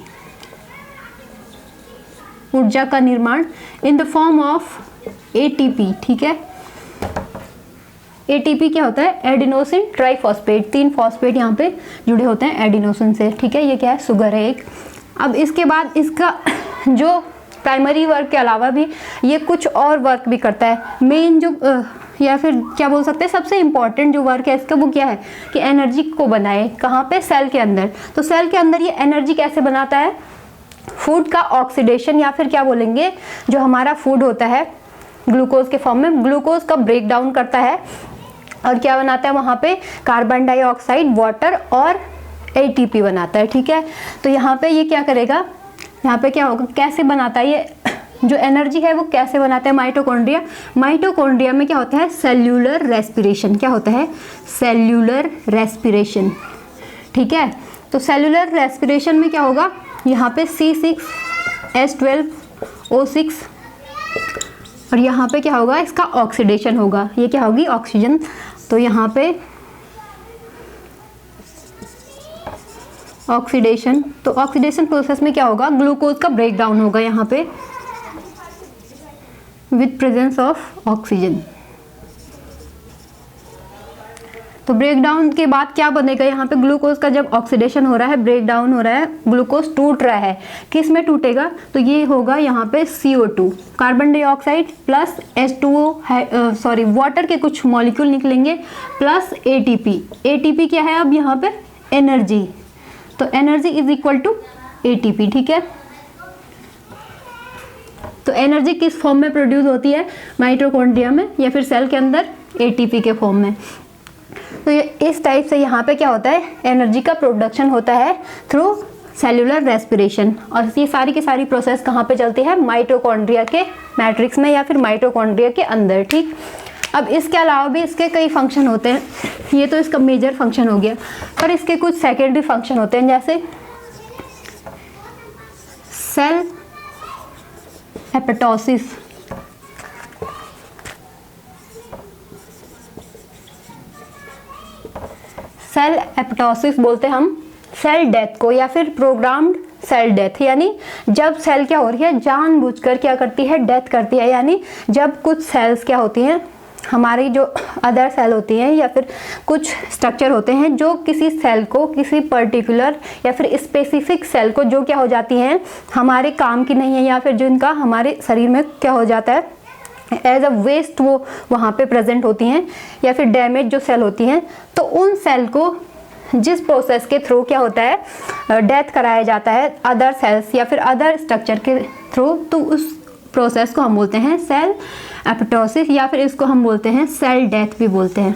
ऊर्जा का निर्माण in the form of ATP, ठीक है। एटीपी क्या होता है, एडिनोसिन ट्राइफॉस्फेट, 3 फॉस्फेट यहाँ पे जुड़े होते हैं एडिनोसिन से, ठीक है। ये क्या है, शुगर है एक। अब इसके बाद इसका जो प्राइमरी वर्क के अलावा भी ये कुछ और वर्क भी करता है। मेन जो या फिर क्या बोल सकते हैं, सबसे इम्पॉर्टेंट जो वर्क है इसका वो क्या है कि एनर्जी को बनाए, कहाँ पे, सेल के अंदर। तो सेल के अंदर ये एनर्जी कैसे बनाता है, फूड का ऑक्सीडेशन, या फिर क्या बोलेंगे, जो हमारा फूड होता है ग्लूकोज के फॉर्म में, ग्लूकोज का ब्रेक डाउन करता है और क्या बनाता है वहाँ पे, कार्बन डाइऑक्साइड, वाटर और एटीपी बनाता है, ठीक है। तो यहाँ पे ये क्या करेगा, यहाँ पे क्या होगा, कैसे बनाता है ये जो एनर्जी है वो कैसे बनाता है माइटोकॉन्ड्रिया। माइटोकॉन्ड्रिया में क्या होता है, सेल्यूलर रेस्पिरेशन, क्या होता है, सेल्यूलर रेस्पिरेशन, ठीक है। तो सेल्यूलर रेस्पिरेशन में क्या होगा, यहाँ पे C6H12O6 और यहाँ पे क्या होगा, इसका ऑक्सीडेशन होगा, ये क्या होगी, ऑक्सीजन। तो यहाँ पे ऑक्सीडेशन, तो ऑक्सीडेशन प्रोसेस में क्या होगा, ग्लूकोज का ब्रेक डाउन होगा यहाँ पे विद प्रेजेंस ऑफ ऑक्सीजन। तो ब्रेक डाउन के बाद क्या बनेगा, यहाँ पे ग्लूकोज का जब ऑक्सीडेशन हो रहा है, ब्रेक डाउन हो रहा है, ग्लूकोज टूट रहा है, किस में टूटेगा, तो ये होगा यहाँ पे CO2 carbon dioxide plus H2O water के कुछ मॉलिक्यूल निकलेंगे प्लस ATP। ATP क्या है अब यहाँ पे, एनर्जी, तो energy is equal to ATP, ठीक है। तो एनर्जी किस फॉर्म में प्रोड्यूस होती है, माइटोकॉन्ड्रिया में या फिर सेल के अंदर, ATP के फॉर्म में। तो ये इस टाइप से यहाँ पे क्या होता है, एनर्जी का प्रोडक्शन होता है थ्रू सेल्यूलर रेस्पिरेशन। और ये सारी की सारी प्रोसेस कहाँ पे चलती है, माइटोकॉन्ड्रिया के मैट्रिक्स में या फिर माइटोकॉन्ड्रिया के अंदर, ठीक। अब इसके अलावा भी इसके कई फंक्शन होते हैं, ये तो इसका मेजर फंक्शन हो गया, पर इसके कुछ सेकेंडरी फंक्शन होते हैं, जैसे सेल एपोप्टोसिस, सेल एपोप्टोसिस बोलते हैं हम सेल डेथ को, या फिर प्रोग्राम्ड सेल डेथ, यानी जब सेल क्या हो रही है, जानबूझकर क्या करती है, डेथ करती है। यानी जब कुछ सेल्स क्या होती हैं, हमारी जो अदर सेल होती हैं या फिर कुछ स्ट्रक्चर होते हैं जो किसी सेल को, किसी पर्टिकुलर या फिर स्पेसिफिक सेल को जो क्या हो जाती हैं, हमारे काम की नहीं है, या फिर जिनका हमारे शरीर में क्या हो जाता है, एज अ वेस्ट वो वहाँ पे प्रेजेंट होती हैं, या फिर डैमेज जो सेल होती हैं, तो उन सेल को जिस प्रोसेस के थ्रू क्या होता है, डेथ कराया जाता है अदर सेल्स या फिर अदर स्ट्रक्चर के थ्रू, तो उस प्रोसेस को हम बोलते हैं सेल एपोप्टोसिस, या फिर इसको हम बोलते हैं सेल डेथ भी बोलते हैं।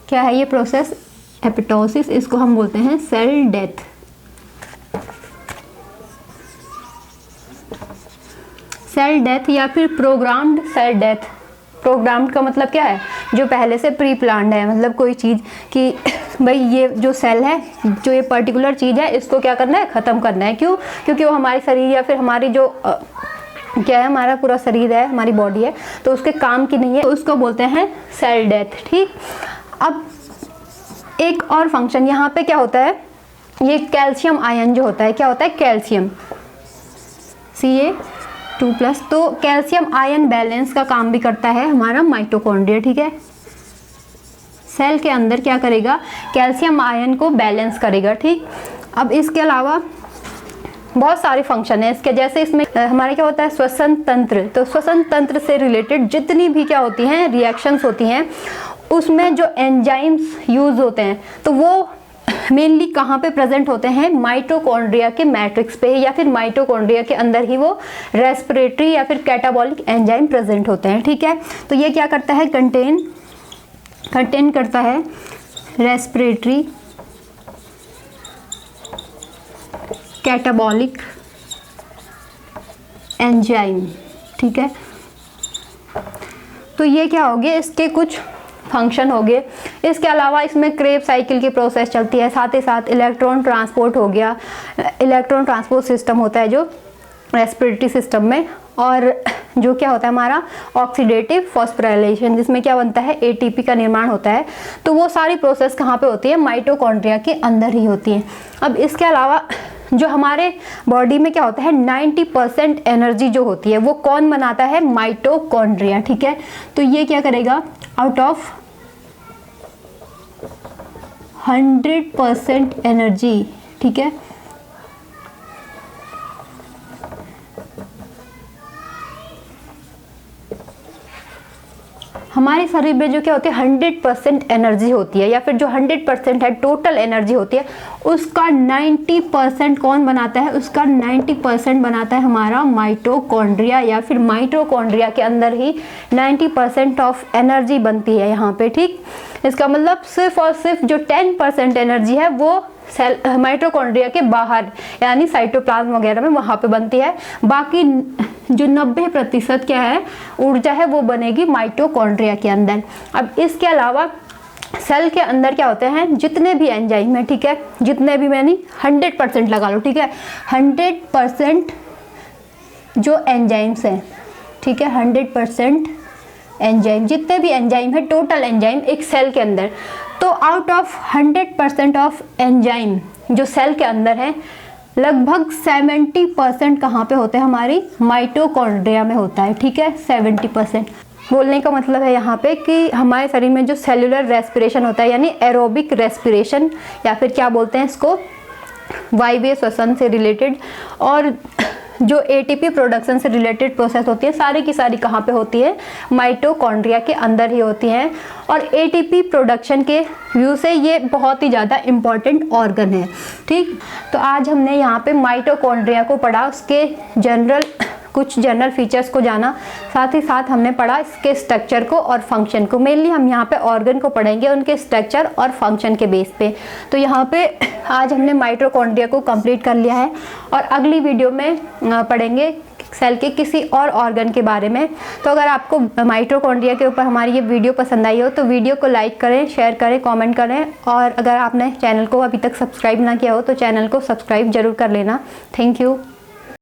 क्या है ये प्रोसेस, एपोप्टोसिस, इसको हम बोलते हैं सेल डेथ। सेल डेथ या फिर प्रोग्राम्ड सेल डेथ। प्रोग्राम्ड का मतलब क्या है, जो पहले से प्री प्लान्ड है, मतलब कोई चीज़ कि भाई ये जो सेल है, जो ये पर्टिकुलर चीज़ है, इसको क्या करना है, ख़त्म करना है। क्यों, क्योंकि वो हमारे शरीर या फिर हमारी जो क्या है, हमारा पूरा शरीर है, हमारी बॉडी है, तो उसके काम की नहीं है, तो उसको बोलते हैं सेल डेथ, ठीक। अब एक और फंक्शन यहाँ पे क्या होता है, ये कैल्शियम आयन जो होता है, क्या होता है, कैल्शियम Ca2+, तो कैल्शियम आयन बैलेंस का काम भी करता है हमारा माइटोकॉन्ड्रिया, ठीक है। सेल के अंदर क्या करेगा, कैल्शियम आयन को बैलेंस करेगा, ठीक। अब इसके अलावा बहुत सारे फंक्शन है इसके, जैसे इसमें हमारे क्या होता है, श्वसन तंत्र। तो श्वसन तंत्र से रिलेटेड जितनी भी क्या होती हैं, रिएक्शंस होती हैं, उसमें जो एंजाइम्स यूज होते हैं, तो वो मेनली कहाँ पे प्रेजेंट होते हैं, माइटोकॉन्ड्रिया के मैट्रिक्स पे, या फिर माइटोकॉन्ड्रिया के अंदर ही वो रेस्पिरेटरी या फिर कैटाबॉलिक एंजाइम प्रेजेंट होते हैं, ठीक है। तो ये क्या करता है, कंटेन करता है रेस्पिरेटरी कैटाबॉलिक एंजाइम, ठीक है। तो ये क्या हो गया, इसके कुछ फंक्शन हो गए। इसके अलावा इसमें क्रेब्स साइकिल की प्रोसेस चलती है, साथ ही साथ इलेक्ट्रॉन ट्रांसपोर्ट हो गया, इलेक्ट्रॉन ट्रांसपोर्ट सिस्टम होता है जो रेस्पिरेटरी सिस्टम में, और जो क्या होता है हमारा ऑक्सीडेटिव फॉस्फोराइलेशन, जिसमें क्या बनता है, ATP का निर्माण होता है। तो वो सारी प्रोसेस कहाँ पे होती है, माइटोकॉन्ड्रिया के अंदर ही होती है। अब इसके अलावा जो हमारे बॉडी में क्या होता है, 90% एनर्जी जो होती है वो कौन बनाता है, माइटोकॉन्ड्रिया, ठीक है। तो ये क्या करेगा, आउट ऑफ 100% एनर्जी, ठीक है, हमारे शरीर में जो क्या होती है, 100% एनर्जी होती है, या फिर जो 100% है टोटल एनर्जी होती है, उसका 90% कौन बनाता है, उसका 90% बनाता है हमारा माइटोकॉन्ड्रिया, या फिर माइटोकॉन्ड्रिया के अंदर ही 90% ऑफ एनर्जी बनती है यहाँ पे, ठीक। इसका मतलब सिर्फ और सिर्फ जो 10% एनर्जी है वो सेल माइटोकॉन्ड्रिया के बाहर यानी साइटोप्लाज्म वगैरह में वहाँ पे बनती है। बाकी जो 90% क्या है ऊर्जा है वो बनेगी माइटोकॉन्ड्रिया के अंदर। अब इसके अलावा सेल के अंदर क्या होते हैं, जितने भी एंजाइम है, ठीक है, जितने भी, मैंने 100% लगा लो, ठीक है, 100% जो एंजाइम्स हैं, ठीक है, 100% एंजाइम, जितने भी एंजाइम है, टोटल एंजाइम एक सेल के अंदर, तो आउट ऑफ 100% ऑफ एंजाइम जो सेल के अंदर है, लगभग 70% कहाँ पे होते हैं, हमारी माइटोकॉन्ड्रिया में होता है, ठीक है, 70%। बोलने का मतलब है यहाँ पे कि हमारे शरीर में जो सेलुलर रेस्पिरेशन होता है, यानी एरोबिक रेस्पिरेशन, या फिर क्या बोलते हैं इसको, वायवीय श्वसन से रिलेटेड, और जो एटीपी प्रोडक्शन से रिलेटेड प्रोसेस होती है, सारी की सारी कहाँ पे होती है, माइटोकॉन्ड्रिया के अंदर ही होती हैं। और एटीपी प्रोडक्शन के व्यू से ये बहुत ही ज़्यादा इम्पॉर्टेंट ऑर्गन है। ठीक, तो आज हमने यहाँ पे माइटोकॉन्ड्रिया को पढ़ा, उसके कुछ जनरल फीचर्स को जाना, साथ ही साथ हमने पढ़ा इसके स्ट्रक्चर को और फंक्शन को। मेनली हम यहाँ पे ऑर्गन को पढ़ेंगे उनके स्ट्रक्चर और फंक्शन के बेस पे। तो यहाँ पे आज हमने माइटोकॉन्ड्रिया को कंप्लीट कर लिया है और अगली वीडियो में पढ़ेंगे सेल के किसी और ऑर्गन के बारे में। तो अगर आपको माइटोकॉन्ड्रिया के ऊपर हमारी ये वीडियो पसंद आई हो तो वीडियो को लाइक करें, शेयर करें, कमेंट करें, और अगर आपने चैनल को अभी तक सब्सक्राइब ना किया हो तो चैनल को सब्सक्राइब जरूर कर लेना। Thank you.